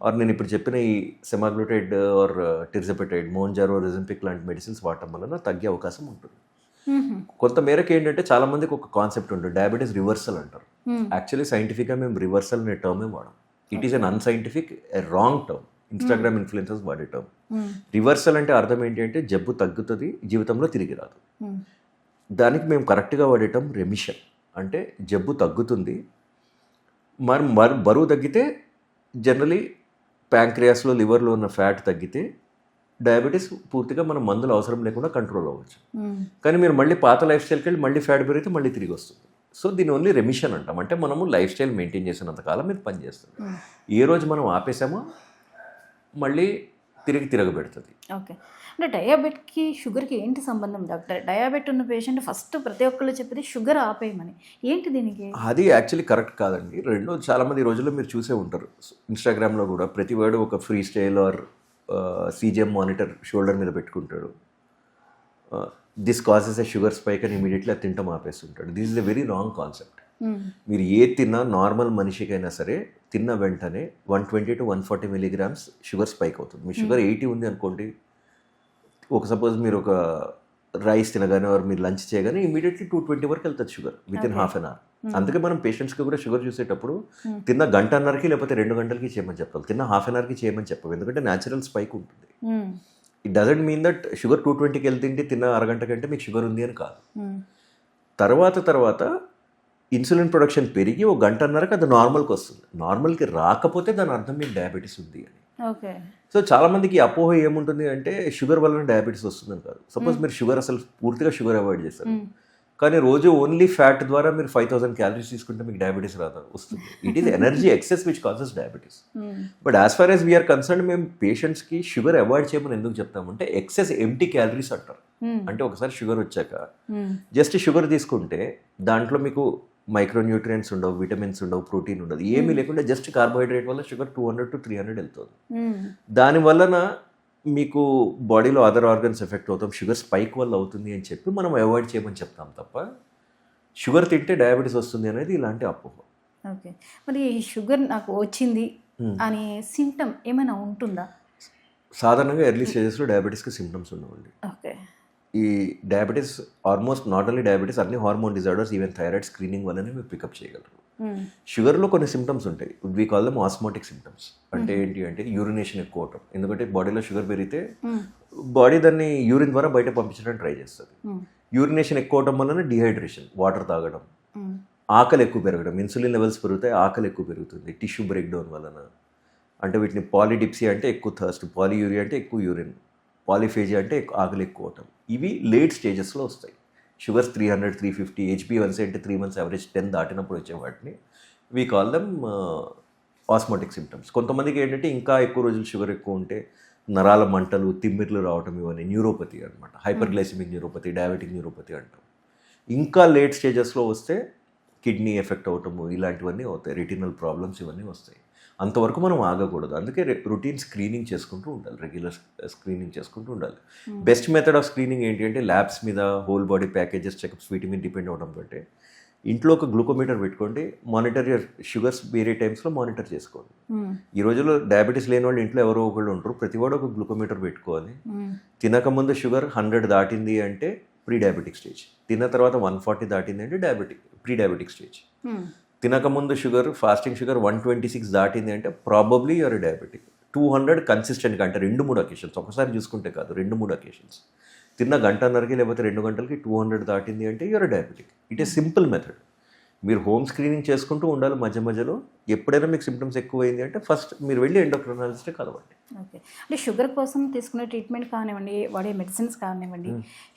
ఆర్ నేను ఇప్పుడు చెప్పిన ఈ సెమాగ్లూటైడ్ ఆర్ టిర్జపెటైడ్, మోంజారో, రిజంపిక్ లాంటి మెడిసిన్స్ వాడటం వలన తగ్గే అవకాశం ఉంటుంది. కొంత మేరకు ఏంటంటే చాలా మందికి ఒక కాన్సెప్ట్ ఉంటుంది, డయాబెటీస్ రివర్సల్ అంటారు. యాక్చువల్లీ సైంటిఫిక్గా మేము రివర్సల్ అనే టర్మే వాడాం. It is an unscientific wrong term, Instagram influencers వాడే టర్మ్. రివర్సల్ అంటే అర్థం ఏంటి అంటే జబ్బు తగ్గుతుంది, జీవితంలో తిరిగి రాదు. దానికి మేము కరెక్ట్గా వాడే టర్మ్ రెమిషన్. అంటే జబ్బు తగ్గుతుంది, మరి బరువు తగ్గితే జనరలీ ప్యాంక్రియాస్లో లివర్లో ఉన్న ఫ్యాట్ తగ్గితే డయాబెటీస్ పూర్తిగా మనం మందులు అవసరం లేకుండా కంట్రోల్ అవ్వచ్చు. కానీ మీరు మళ్ళీ పాత లైఫ్ స్టైల్కి వెళ్ళి మళ్ళీ ఫ్యాట్ పెరిగితే మళ్ళీ తిరిగి వస్తుంది. సో దీని ఓన్లీ రెమిషన్ అంటాం. అంటే మనము లైఫ్ స్టైల్ మెయింటైన్ చేసినంత కాలం ఇది పనిచేస్తుంది. ఏ రోజు మనం ఆపేసామో మళ్ళీ తిరగబెడుతుంది. ఓకే, అంటే డయాబెట్కి షుగర్కి ఏంటి సంబంధం డాక్టర్? డయాబెట్ ఉన్న పేషెంట్ ఫస్ట్ ప్రతి ఒక్కళ్ళు చెప్పేది షుగర్ ఆపేయమని, ఏంటి దీనికి? అది యాక్చువల్లీ కరెక్ట్ కాదండి. చాలామంది ఈ రోజుల్లో మీరు చూసే ఉంటారు, ఇన్స్టాగ్రామ్లో కూడా ప్రతి వాడు ఒక freestyle or CGM monitor shoulder మీద పెట్టుకుంటాడు. This causes a sugar spike అని ఇమీడియట్లీ అది తింటాం ఆపేస్తుంటాడు. This is a very wrong concept. మీరు ఏ తిన్నా నార్మల్ మనిషికైనా సరే తిన్న వెంటనే 120 to 140 milligrams షుగర్ స్పైక్ అవుతుంది. మీ షుగర్ 80 ఉంది అనుకోండి, సపోజ్ మీరు ఒక రైస్ తినగానే మీరు లంచ్ చేయగానే ఇమీడియట్లీ 220 వరకు వెళ్తుంది sugar within half an hour. అందుకే మనం పేషెంట్స్కి కూడా షుగర్ చూసేటప్పుడు తిన్న గంటన్నరకి లేకపోతే 2 గంటలకి చేయమని చెప్తాం, తిన్న హాఫ్ అన్ అవర్కి చేయమని చెప్పాం. ఎందుకంటే న్యాచురల్ స్పైక్ ఉంటుంది. It doesn't mean that sugar 220కి వెళ్తుంటే తిన్న అరగంట కంటే మీకు షుగర్ ఉంది అని కాదు. తర్వాత ఇన్సులిన్ ప్రొడక్షన్ పెరిగి ఒక గంటన్నరకు అది నార్మల్కి వస్తుంది. నార్మల్కి రాకపోతే దాని అర్థం మీకు డయాబెటీస్ ఉంది అని. ఓకే, సో చాలామందికి అపోహ ఏముంటుంది అంటే షుగర్ వల్ల డయాబెటీస్ వస్తుందని కాదు. సపోజ్ మీరు షుగర్ అసలు పూర్తిగా షుగర్ అవాయిడ్ చేస్తారు, కానీ రోజు ఓన్లీ ఫ్యాట్ ద్వారా మీరు 5000 క్యాలరీస్ తీసుకుంటే మీకు డయాబెటీస్ వస్తుంది. It is energy excess which causes diabetes. But as far as we're concern, మేము పేషెంట్స్కి షుగర్ అవాయిడ్ చేయమని ఎందుకు చెప్తామంటే ఎక్సెస్ ఎంప్టీ క్యాలరీస్ అంటారు. అంటే ఒకసారి షుగర్ వచ్చాక జస్ట్ షుగర్ తీసుకుంటే దాంట్లో మీకు మైక్రోన్యూట్రియంట్స్ ఉండవు, విటమిన్స్ ఉండవు, ప్రోటీన్ ఉండదు, ఏమీ లేకుండా జస్ట్ కార్బోహైడ్రేట్ వల్ల షుగర్ 200 to 300 వెళ్తుంది. దానివలన మీకు బాడీలో అదర్ ఆర్గన్స్ ఎఫెక్ట్ అవుతాం, షుగర్ స్పైక్ వల్ల అవుతుంది అని చెప్పి మనం అవాయిడ్ చేయమని చెప్తాం తప్ప షుగర్ తింటే డయాబెటీస్ వస్తుంది అనేది ఇలాంటి అపోహ. ఓకే, మరి షుగర్ నాకు వచ్చింది అనే సిమ్టమ్ ఏమైనా ఉంటుందా? సాధారణంగా ఎర్లీ స్టేజెస్లో డయాబెటీస్కి సిమ్టమ్స్ ఉండవండి. ఓకే, ఈ diabetes almost not only diabetes, అన్ని hormone disorders, even thyroid screening వల్లనే మీరు పికప్ చేయగలరు. షుగర్లో కొన్ని సిమ్టమ్స్ ఉంటాయి, we call them osmotic symptoms. అంటే ఏంటి అంటే యూరినేషన్ ఎక్కువ అవటం. ఎందుకంటే బాడీలో షుగర్ పెరిగితే బాడీ దాన్ని యూరిన్ ద్వారా బయట పంపించడానికి ట్రై చేస్తుంది. యూరినేషన్ ఎక్కువ అవటం వలన డిహైడ్రేషన్, వాటర్ తాగడం, ఆకలి ఎక్కువ పెరగడం, ఇన్సులిన్ లెవెల్స్ పెరుగుతాయి, ఆకలి ఎక్కువ పెరుగుతుంది, టిష్యూ బ్రేక్ డౌన్ వలన. అంటే వీటిని పాలిడిప్సీ అంటే ఎక్కువ థర్స్ట్, పాలియూరియా అంటే ఎక్కువ యూరిన్, పాలిఫేజియా అంటే ఆకలి ఎక్కువ అవటం. ఇవి లేట్ స్టేజెస్లో వస్తాయి. షుగర్స్ 300, 350, HbA1c అంటే 3 months యావరేజ్ 10 దాటినప్పుడు వచ్చే వాటిని we call them osmotic symptoms. కొంతమందికి ఏంటంటే ఇంకా ఎక్కువ రోజులు షుగర్ ఎక్కువ ఉంటే నరాల మంటలు, తిమ్మిర్లు రావటం, ఇవన్నీ న్యూరోపతి అనమాట. హైపర్గ్లైసిమిక్ న్యూరోపతి, డయాబెటిక్ న్యూరోపతి అంటాం. ఇంకా లేట్ స్టేజెస్లో వస్తే కిడ్నీ ఎఫెక్ట్ అవటము, ఇలాంటివన్నీ అవుతాయి, రెటినల్ ప్రాబ్లమ్స్ ఇవన్నీ వస్తాయి. అంతవరకు మనం ఆగకూడదు. అందుకే రొటీన్ స్క్రీనింగ్ చేసుకుంటూ ఉండాలి, రెగ్యులర్ స్క్రీనింగ్ చేసుకుంటూ ఉండాలి. బెస్ట్ మెథడ్ ఆఫ్ స్క్రీనింగ్ ఏంటి అంటే ల్యాబ్స్ మీద హోల్ బాడీ ప్యాకేజెస్ చెకప్స్ వీటి మీద డిపెండ్ అవడం కంటే ఇంట్లో ఒక గ్లూకోమీటర్ పెట్టుకోండి, మానిటర్ యువర్ షుగర్స్ వేరే టైమ్స్లో మానిటర్ చేసుకోండి. ఈ రోజుల్లో డయాబెటీస్ లేని వాళ్ళు ఇంట్లో ఎవరో ఒకళ్ళు ఉంటారు, ప్రతి వాడు ఒక గ్లూకోమీటర్ పెట్టుకోవాలి. తినకముందు షుగర్ 100 దాటింది అంటే ప్రీ డయాబెటిక్ స్టేజ్, తిన్న తర్వాత 140 దాటింది అంటే ప్రీ డయాబెటిక్ స్టేజ్. తినకముందు షుగర్, ఫాస్టింగ్ షుగర్ 126 దాటింది అంటే ప్రాబబ్లీ యూఆర్ డయాబెటిక్. 200 కన్సిస్టెంట్గా, అంటే 2-3 అకేషన్స్, ఒకసారి చూసుకుంటే కాదు, 2-3 అకేషన్స్, తిన్న గంటన్నరకి లేకపోతే 2 గంటలకి 200 దాటింది అంటే you're diabetic. It is simple method. మీరు హోమ్ స్క్రీనింగ్ చేసుకుంటూ ఉండాలి మధ్య మధ్యలో. ఎప్పుడైనా మీకు సిమ్టమ్స్ ఎక్కువైంది అంటే ఫస్ట్ మీరు వెళ్ళి ఎండోక్రైనాలజిస్ట్ని కలవండి. ఓకే, అంటే షుగర్ కోసం తీసుకునే ట్రీట్మెంట్ కానివ్వండి, వాడే మెడిసిన్స్ కానివ్వండి,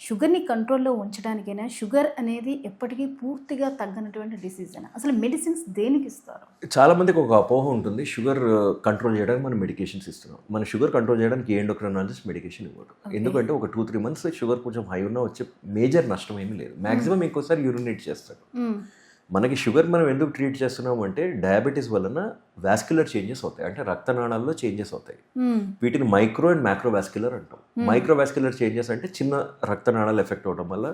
షుగర్ని కంట్రోల్లో ఉంచడానికైనా షుగర్ అనేది ఎప్పటికీ పూర్తిగా తగ్గనటువంటి డిసీజ్ అయినా అసలు మెడిసిన్స్ దేనికి ఇస్తారు? చాలామందికి ఒక అపోహ ఉంటుంది, షుగర్ కంట్రోల్ చేయడానికి మనం మెడికేషన్స్ ఇస్తున్నాం. మన షుగర్ కంట్రోల్ చేయడానికి ఎండోక్రైనాలజిస్ట్ మెడికేషన్ ఇవ్వడు. ఎందుకంటే ఒక 2-3 months షుగర్ కొంచెం హై ఉన్నా వచ్చే మేజర్ నష్టం ఏమీ లేదు. మ్యాక్సిమం ఇంకోసారి యూరినేట్ చేస్తాడు. మనకి షుగర్ మనం ఎందుకు ట్రీట్ చేస్తున్నాం అంటే డయాబెటీస్ వలన వాస్క్యులర్ చేంజెస్ అవుతాయి, అంటే రక్తనాళాల్లో చేంజెస్ అవుతాయి. వీటిని మైక్రో అండ్ మ్యాక్రో వాస్క్యులర్ అంటాం. మైక్రో వాస్క్యులర్ చేంజెస్ అంటే చిన్న రక్తనాళాలు ఎఫెక్ట్ అవడం వల్ల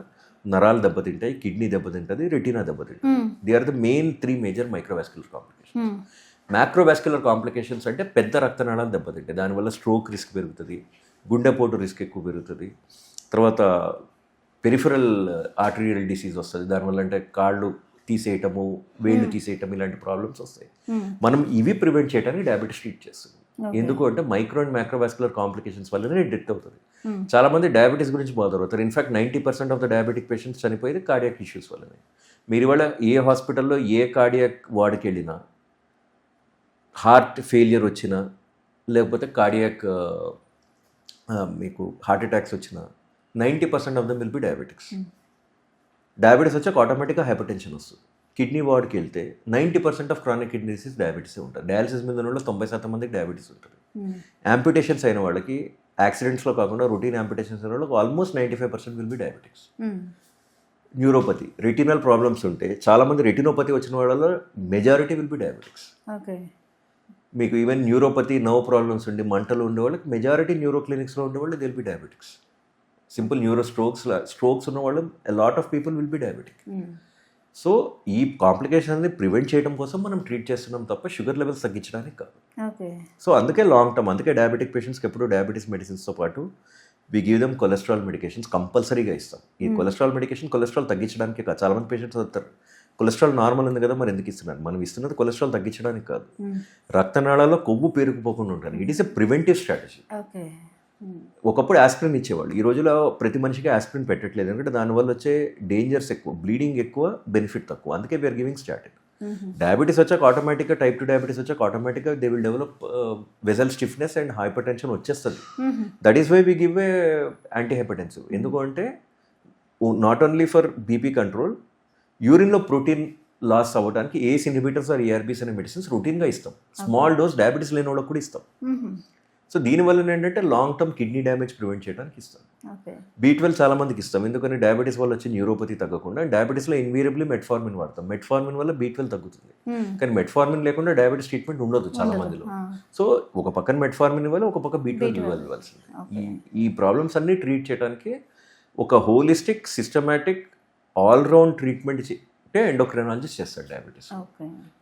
నరాలు దెబ్బతింటాయి, కిడ్నీ దెబ్బతింటుంది, రెటీనా దెబ్బతింటుంది. They are the main 3 major microvascular complications. Macrovascular complications అంటే పెద్ద రక్తనాళాలు దెబ్బతింటాయి, దానివల్ల స్ట్రోక్ రిస్క్ పెరుగుతుంది, గుండెపోటు రిస్క్ ఎక్కువ పెరుగుతుంది, తర్వాత పెరిఫరల్ ఆర్టరియల్ డిసీజ్ వస్తుంది. దానివల్ల అంటే కాళ్ళు తీసేయటము, వేళ్ళు తీసేయటం ఇలాంటి ప్రాబ్లమ్స్ వస్తాయి. మనం ఇవి ప్రివెంట్ చేయడానికి డయాబెటీస్ ట్రీట్ చేస్తుంది. ఎందుకు అంటే మైక్రో అండ్ మైక్రోవాస్కులర్ కాంప్లికేషన్స్ వల్లనే డెత్ అవుతుంది. చాలా మంది డయాబెటీస్ గురించి బాధ అవుతారు. In fact 90% of the diabetic patients చనిపోయేది కార్డియాక్ ఇష్యూస్ వల్లనే. మీరు ఇవాళ ఏ హాస్పిటల్లో ఏ కార్డియాక్ వార్డుకి వెళ్ళినా, హార్ట్ ఫెయిలియర్ వచ్చినా, లేకపోతే కార్డియాక్ మీకు హార్ట్ అటాక్స్ వచ్చినా 90% of them will be diabetics. Diabetes వచ్చాక ఆటోమేటిక్గా హైపర్ టెన్షన్ వస్తుంది. కిడ్నీ వార్డ్కి వెళ్తే 90% ఆఫ్ క్రానిక్ కిడ్నీ డిసీజ్ డయాబెటీసే ఉంటుంది. డయాలసిస్ మీద ఉన్న వాళ్ళు 90% మందికి డయాబెటీస్ ఉంటుంది. యాంప్యుటేషన్స్ అయిన వాళ్ళకి, యాక్సిడెంట్స్లో కాకుండా రొటీన్ యాంప్యుటేషన్స్ అయిన వాళ్ళకి almost 95% will be diabetics. Neuropathy, retinal problems ఉంటే చాలామంది రెటినోపతి వచ్చిన వాళ్ళలో మెజారిటీ విల్ బి డయాబెటిక్స్. మీకు ఈవెన్ న్యూరోపతి, నర్వ్ ప్రాబ్లమ్స్ ఉండి మంటలు ఉండే వాళ్ళకి మెజారిటీ న్యూరో క్లినిక్స్లో ఉండేవాళ్ళు will be diabetics. Simple neuro strokes ఉన్న వాళ్ళు lot of people will be diabetic. So ఈ కాంప్లికేషన్ అనేది ప్రివెంట్ చేయడం కోసం మనం ట్రీట్ చేస్తున్నాం తప్ప షుగర్ లెవెల్స్ తగ్గించడానికి కాదు. సో అందుకే లాంగ్ టర్మ్, అందుకే డయాబెటిక్ పేషెంట్స్కి ఎప్పుడు డయాబెటీస్ మెడిసిన్స్తో పాటు we give them cholesterol medications కంపల్సరీగా ఇస్తాం. ఈ కొలెస్ట్రాల్ మెడికేషన్ కొలెస్ట్రాల్ తగ్గించడానికి కాదు. చాలామంది పేషెంట్స్ వస్తారు, కొలెస్ట్రాల్ నార్మల్ ఉంది కదా మరి ఎందుకు ఇస్తున్నారు? మనం ఇస్తున్నది కొలెస్ట్రాల్ తగ్గించడానికి కాదు, రక్తనాళాల్లో కొవ్వు పేరుకుపోకుండా ఉంటాను. It is a preventive strategy. ఒకప్పుడు ఆస్పిరిన్ ఇచ్చేవాళ్ళు, ఈ రోజులో ప్రతి మనిషికి ఆస్పిరిన్ పెట్టట్లేదు. ఎందుకంటే దానివల్ల వచ్చే డేంజర్స్ ఎక్కువ, బ్లీడింగ్ ఎక్కువ, బెనిఫిట్ తక్కువ. అందుకే వీఆర్ గివింగ్ స్టాటిన్. డయాబెటీస్ వచ్చాక ఆటోమేటిక్గా, టైప్ 2 డయాబెటీస్ వచ్చాక ఆటోమేటిక్గా they will develop vessel stiffness and hypertension వచ్చేస్తుంది. That is why we give a antihypertensive. ఎందుకంటే not only for BP control, యూరిన్లో ప్రోటీన్ లాస్ అవ్వడానికి ఏస్ ఇన్హిబిటర్స్ ఆర్ ఏఆర్బీస్ అనే medicines రొటీన్గా ఇస్తాం. స్మాల్ డోస్ డయాబెటీస్ లేని వాళ్ళకి కూడా ఇస్తాం. సో దీనివల్ల ఏంటంటే long term kidney damage prevent చేయడానికి ఇస్తాం. B12 చాలా మందికి ఇస్తాం, ఎందుకని డయాబెటీస్ వల్ల వచ్చే న్యూరోపతి తగ్గకుండా. డయాబెటీస్లో ఇన్వీరియబ్లీ మెట్ఫార్మిన్ వాడతాం. మెట్ఫార్మిన్ వల్ల B12 తగ్గుతుంది, కానీ మెట్ఫార్మిన్ లేకుండా డయాబెటీస్ ట్రీట్మెంట్ ఉండదు చాలా మందిలో. సో ఒక పక్కన మెట్ఫార్మిన్ ఇవ్వాలి, ఒక పక్క B12 ఇవ్వాల్సింది. ఈ ప్రాబ్లమ్స్ అన్ని ట్రీట్ చేయడానికి ఒక హోలిస్టిక్, సిస్టమాటిక్, ఆల్రౌండ్ ట్రీట్మెంట్ అంటే ఎండోక్రైనాలజిస్ట్ చేస్తాడు డయాబెటీస్.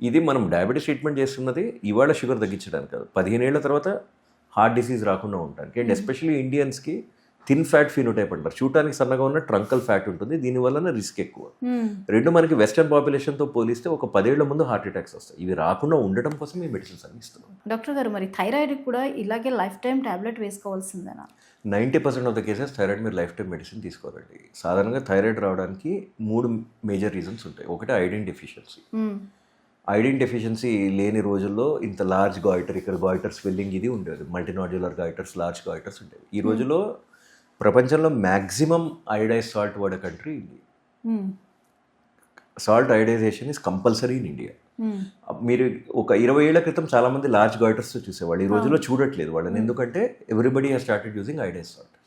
ఇది మనం డయాబెటీస్ ట్రీట్మెంట్ చేస్తున్నది ఇవాళ షుగర్ తగ్గించడానికి కాదు, 15 ఏళ్ల తర్వాత హార్ట్ డిసీజ్ రాకుండా ఉండడానికి. అండ్ ఎస్పెషల్లీ ఇండియన్స్కి థిన్ ఫ్యాట్ ఫినోటైప్ అంటారు, చూడటానికి సన్నగా ఉన్న ట్రంకల్ ఫ్యాట్ ఉంటుంది, దీనివల్ల రిస్క్ ఎక్కువ. రెండు మనకి వెస్టర్న్ పాపులేషన్తో పోలిస్తే ఒక 10 ఏళ్ల ముందు హార్ట్ అటాక్స్ వస్తాయి. ఇవి రాకుండా ఉండటం కోసం ఈ మెడిసిన్స్ అన్ని ఇస్తున్నాం. డాక్టర్ గారు, మరి థైరాయిడ్ కూడా ఇలాగే లైఫ్ టైం టాబ్లెట్ వేసుకోవాల్సిందేనా? 90% ఆఫ్ ద కేసెస్ థైరాయిడ్ మీరు లైఫ్ టైం మెడిసిన్ తీసుకోవాలండి. సాధారణంగా థైరాయిడ్ రావడానికి 3 మేజర్ రీజన్స్ ఉంటాయి. ఒకటి ఐరన్ డెఫిషియన్సీ. ఐరన్ డెఫిషియన్సీ లేని రోజుల్లో ఇంత లార్జ్ గాయిటర్, ఇక్కడ గాయిటర్ స్వెల్లింగ్ ఇది ఉండేది, మల్టీనాడ్యులర్ గాయిటర్స్, లార్జ్ గాయిటర్స్ ఉండేవి. ఈ రోజుల్లో ప్రపంచంలో మ్యాక్సిమం ఐడైజ్ సాల్ట్ వాడే country India. Salt iodisation is compulsory in India. మీరు ఒక 20 ఏళ్ల క్రితం చాలా మంది లార్జ్ గాయిటర్స్ చూసేవాళ్ళు, ఈ రోజుల్లో చూడట్లేదు వాళ్ళని. ఎందుకంటే everybody has started using iodised salt.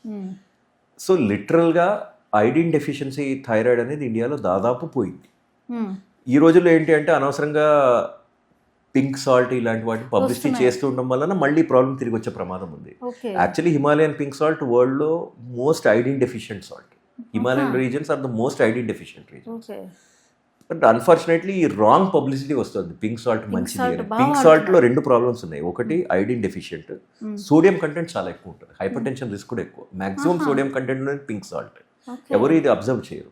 So లిటరల్గా ఐరన్ డెఫిషియన్సీ థైరాయిడ్ అనేది ఇండియాలో దాదాపు పోయింది. ఈ రోజుల్లో ఏంటి అంటే అనవసరంగా పింక్ సాల్ట్ ఇలాంటి వాటిని పబ్లిసిటీ చేస్తూ ఉండడం వలన మళ్ళీ ప్రాబ్లం తిరిగి వచ్చే ప్రమాదం ఉంది. యాక్చువల్లీ హిమాలయన్ పింక్ సాల్ట్ వరల్డ్లో most iron deficient salt. Himalayan regions are the most iron deficient regions. But unfortunately ఈ రాంగ్ పబ్లిసిటీ వస్తుంది. పింక్ సాల్ట్ మంచిది అని. పింక్ సాల్ట్లో 2 ప్రాబ్లమ్స్ ఉన్నాయి. ఒకటి ఐరన్ డెఫిషియెంట్, సోడియం కంటెంట్ చాలా ఎక్కువ ఉంటుంది, హైపర్ టెన్షన్ రిస్క్ కూడా ఎక్కువ. మ్యాక్సిమం సోడియం కంటెంట్ ఉన్నది పింక్ సాల్ట్. ఎవరు ఇది అబ్జర్వ్ చేయరు.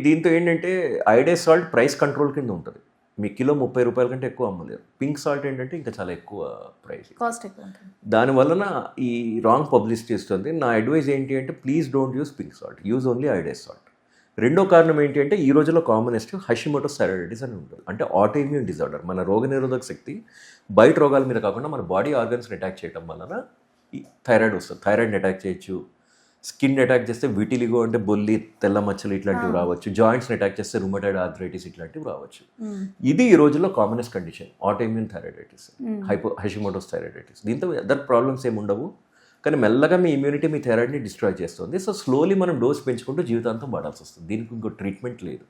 దీంతో ఏంటంటే ఐడైజ్ సాల్ట్ ప్రైస్ కంట్రోల్ కింద ఉంటుంది, మీ కిలో 30 రూపాయల కంటే ఎక్కువ అమ్మలేరు. పింక్ సాల్ట్ ఏంటంటే ఇంకా చాలా ఎక్కువ ప్రైస్, కాస్ట్ ఎక్కువ ఉంటుంది. దానివలన ఈ రాంగ్ పబ్లిసిటీ ఇస్తుంది. నా అడ్వైజ్ ఏంటి అంటే please don't use pink salt, use only iodised salt. రెండో కారణం ఏంటి అంటే ఈ రోజుల్లో కామనెస్ట్ హషిమోటోస్ థైరాయిడిస్ అని ఉంటుంది. అంటే ఆటోఇమ్యూన్ డిజార్డర్. మన రోగనిరోధక శక్తి బయట రోగాల మీద కాకుండా మన బాడీ ఆర్గన్స్ని అటాక్ చేయడం వలన ఈ థైరాయిడ్ వస్తుంది. థైరాయిడ్ని అటాక్ చేయొచ్చు, స్కిన్ అటాక్ చేస్తే విటిలిగో అంటే బొల్లి, తెల్ల మచ్చలు ఇట్లాంటివి రావచ్చు, జాయింట్స్ని అటాక్ చేస్తే రుమటాయిడ్ ఆర్థరైటిస్ ఇట్లాంటివి రావచ్చు. ఇది ఈ రోజుల్లో commonest condition autoimmune thyroiditis, Hashimoto's thyroiditis. దీంతో అదర్ ప్రాబ్లమ్స్ ఏమి ఉండవు, కానీ మెల్లగా మీ ఇమ్యూనిటీ మీ థైరాయిడ్ని డిస్ట్రాయ్ చేస్తుంది. సో స్లోలీ మనం డోస్ పెంచుకుంటూ జీవితాంతం వాడాల్సి వస్తుంది. దీనికి ఇంకో ట్రీట్మెంట్ లేదు.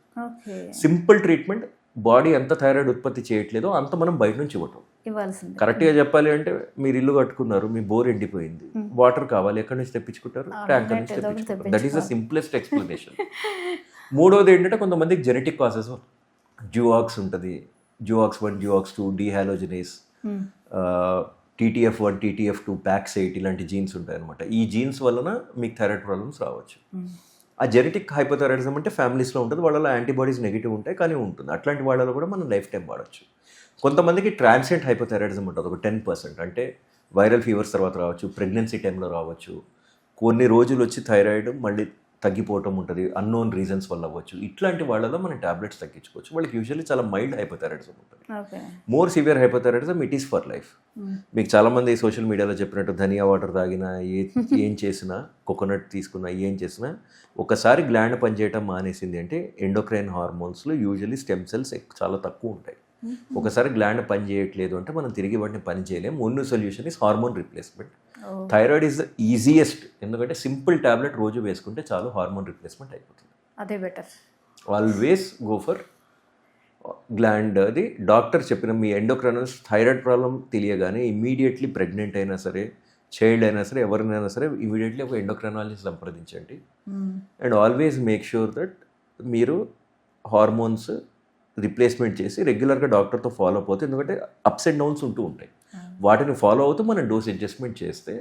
సింపుల్ ట్రీట్మెంట్, బాడీ ఎంత థైరాయిడ్ ఉత్పత్తి చేయట్లేదో అంత మనం బయట నుంచి ఇవ్వటం. కరెక్ట్గా చెప్పాలి అంటే మీరు ఇల్లు కట్టుకున్నారు, మీ బోర్ ఎండిపోయింది, వాటర్ కావాలి, ఎక్కడి నుంచి తెప్పించుకుంటారు? ట్యాంకర్ నుంచి తెప్పించుకుంటారు. That is the simplest explanation. మూడోది ఏంటంటే కొంతమందికి జెనెటిక్ కాసెస్, జూఆక్స్ ఉంటుంది, జూఆక్స్ 1, జూఆక్స్ 2, డిహాలోజినేస్, TTF1, TTF2, PAX8 ఇలాంటి జీన్స్ ఉంటాయి అనమాట. ఈ జీన్స్ వలన మీకు థైరాయిడ్ ప్రాబ్లమ్స్ రావచ్చు. ఆ జెనెటిక్ హైపోథైరాయిడిజం అంటే ఫ్యామిలీస్లో ఉంటుంది, వాళ్ళలో యాంటీబాడీస్ నెగిటివ్ ఉంటాయి కానీ ఉంటుంది. అట్లాంటి వాళ్ళలో కూడా మనం లైఫ్ టైం వాడచ్చు. కొంతమందికి ట్రాన్సియంట్ హైపోథైరాయిడిజం ఉంటుంది, ఒక 10%. అంటే వైరల్ ఫీవర్స్ తర్వాత రావచ్చు, ప్రెగ్నెన్సీ టైంలో రావచ్చు, కొన్ని రోజులు వచ్చి థైరాయిడ్ మళ్ళీ తగ్గిపోవటం ఉంటుంది, అన్నోన్ రీజన్స్ వల్ల అవ్వచ్చు. ఇట్లాంటి వాళ్ళలో మనం టాబ్లెట్స్ తగ్గించుకోవచ్చు. వాళ్ళకి యూజువల్లీ చాలా మైల్డ్ హైపోథైరాయిడిజం ఉంటుంది. More severe hypothyroidism it is for life. మీకు చాలామంది సోషల్ మీడియాలో చెప్పినట్టు ధనియా వాటర్ తాగినా, ఏం చేసినా, కోకోనట్ తీసుకున్నా, ఏం చేసినా ఒకసారి గ్లాండ్ పనిచేయటం మానేసింది అంటే ఎండోక్రైన్ హార్మోన్స్లో యూజువల్లీ స్టెమ్ సెల్స్ చాలా తక్కువ ఉంటాయి. ఒకసారి గ్లాండ్ పని చేయట్లేదు అంటే మనం తిరిగి వాటిని పని చేయలేము. Only solution is hormone replacement. Thyroid is the easiest, ఎందుకంటే సింపుల్ టాబ్లెట్ రోజు వేసుకుంటే చాలు, హార్మోన్ రిప్లేస్మెంట్ అయిపోతుంది. అదే better. Always go for gland. అది డాక్టర్ చెప్పిన మీ ఎండోక్రైనల్స్ థైరాయిడ్ ప్రాబ్లం తెలియగానే ఇమీడియట్లీ ప్రెగ్నెంట్ అయినా సరే, చైల్డ్ అయినా సరే, ఎవరినైనా సరే ఇమీడియట్లీ ఒక ఎండోక్రైనాలజిస్ట్ సంప్రదించండి. And always make sure that మీరు హార్మోన్స్ రిప్లేస్మెంట్ చేసి రెగ్యులర్గా డాక్టర్తో ఫాలో అప్ అవుతుంది. ఎందుకంటే అప్స్ అండ్ డౌన్స్ ఉంటూ ఉంటాయి, వాటిని ఫాలో అవుతూ మనం డోస్ అడ్జస్ట్మెంట్ చేస్తే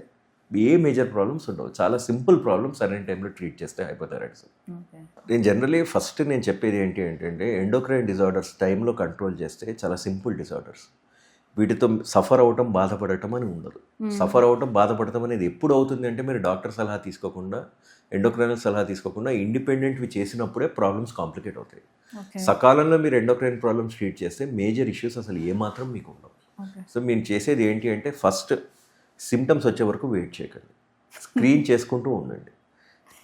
ఏ మేజర్ ప్రాబ్లమ్స్ ఉండవు. చాలా సింపుల్ ప్రాబ్లమ్స్ సరైన టైంలో ట్రీట్ చేస్తే హైపోథైరాయిడిజం. నేను జనరలీ ఫస్ట్ నేను చెప్పేది ఏంటంటే ఎండోక్రైన్ డిజార్డర్స్ టైంలో కంట్రోల్ చేస్తే చాలా సింపుల్ డిజార్డర్స్. వీటితో సఫర్ అవటం, బాధపడటం అని ఉండదు. సఫర్ అవటం, బాధపడటం అనేది ఎప్పుడు అవుతుంది అంటే మీరు డాక్టర్ సలహా తీసుకోకుండా, ఎండోక్రైనల్ సలహా తీసుకోకుండా ఇండిపెండెంట్వి చేసినప్పుడే ప్రాబ్లమ్స్ కాంప్లికేట్ అవుతాయి. సకాలంలో మీరు ఎండోక్రైన్ ప్రాబ్లమ్స్ ట్రీట్ చేస్తే మేజర్ ఇష్యూస్ అసలు ఏమాత్రం మీకు ఉండవు. సో మీరు చేసేది ఏంటి అంటే ఫస్ట్ సిమ్టమ్స్ వచ్చే వరకు వెయిట్ చేయకండి, స్క్రీన్ చేసుకుంటూ ఉండండి.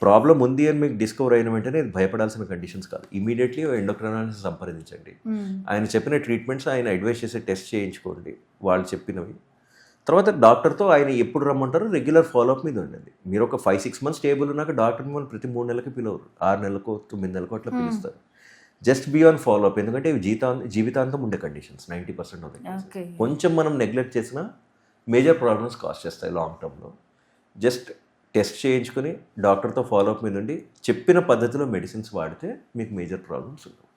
ప్రాబ్లం ఉంది అని మీకు డిస్కవర్ అయిన వెంటనే భయపడాల్సిన కండిషన్స్ కాదు. ఇమీడియట్లీ ఎండోక్రైనాలజిస్ట్ సంప్రదించండి. ఆయన చెప్పిన ట్రీట్మెంట్స్, ఆయన అడ్వైస్ చేసే టెస్ట్ చేయించుకోండి వాళ్ళు చెప్పినవి. తర్వాత డాక్టర్తో ఆయన ఎప్పుడు రమ్మంటారో రెగ్యులర్ ఫాలోఅప్ మీద ఉండండి. మీరు ఒక 5-6 months స్టేబుల్ ఉన్నాక డాక్టర్ మిమ్మల్ని ప్రతి 3 నెలలకు పిలవరు, 6 నెలలకు 9 నెలలకు అట్లా పిలుస్తారు. జస్ట్ బీ ఆన్ ఫాలోఅప్, ఎందుకంటే ఇవి జీవితాంతం ఉండే కండిషన్స్ 90% ఆఫ్ ది కేసెస్. కొంచెం మనం నెగ్లెక్ట్ చేసినా మేజర్ ప్రాబ్లమ్స్ కాజ్ చేస్తాయి లాంగ్ టర్మ్లో. జస్ట్ టెస్ట్ చేయించుకుని డాక్టర్తో ఫాలోఅప్ మీద ఉండి చెప్పిన పద్ధతిలో మెడిసిన్స్ వాడితే మీకు మేజర్ ప్రాబ్లమ్స్ ఉండవు.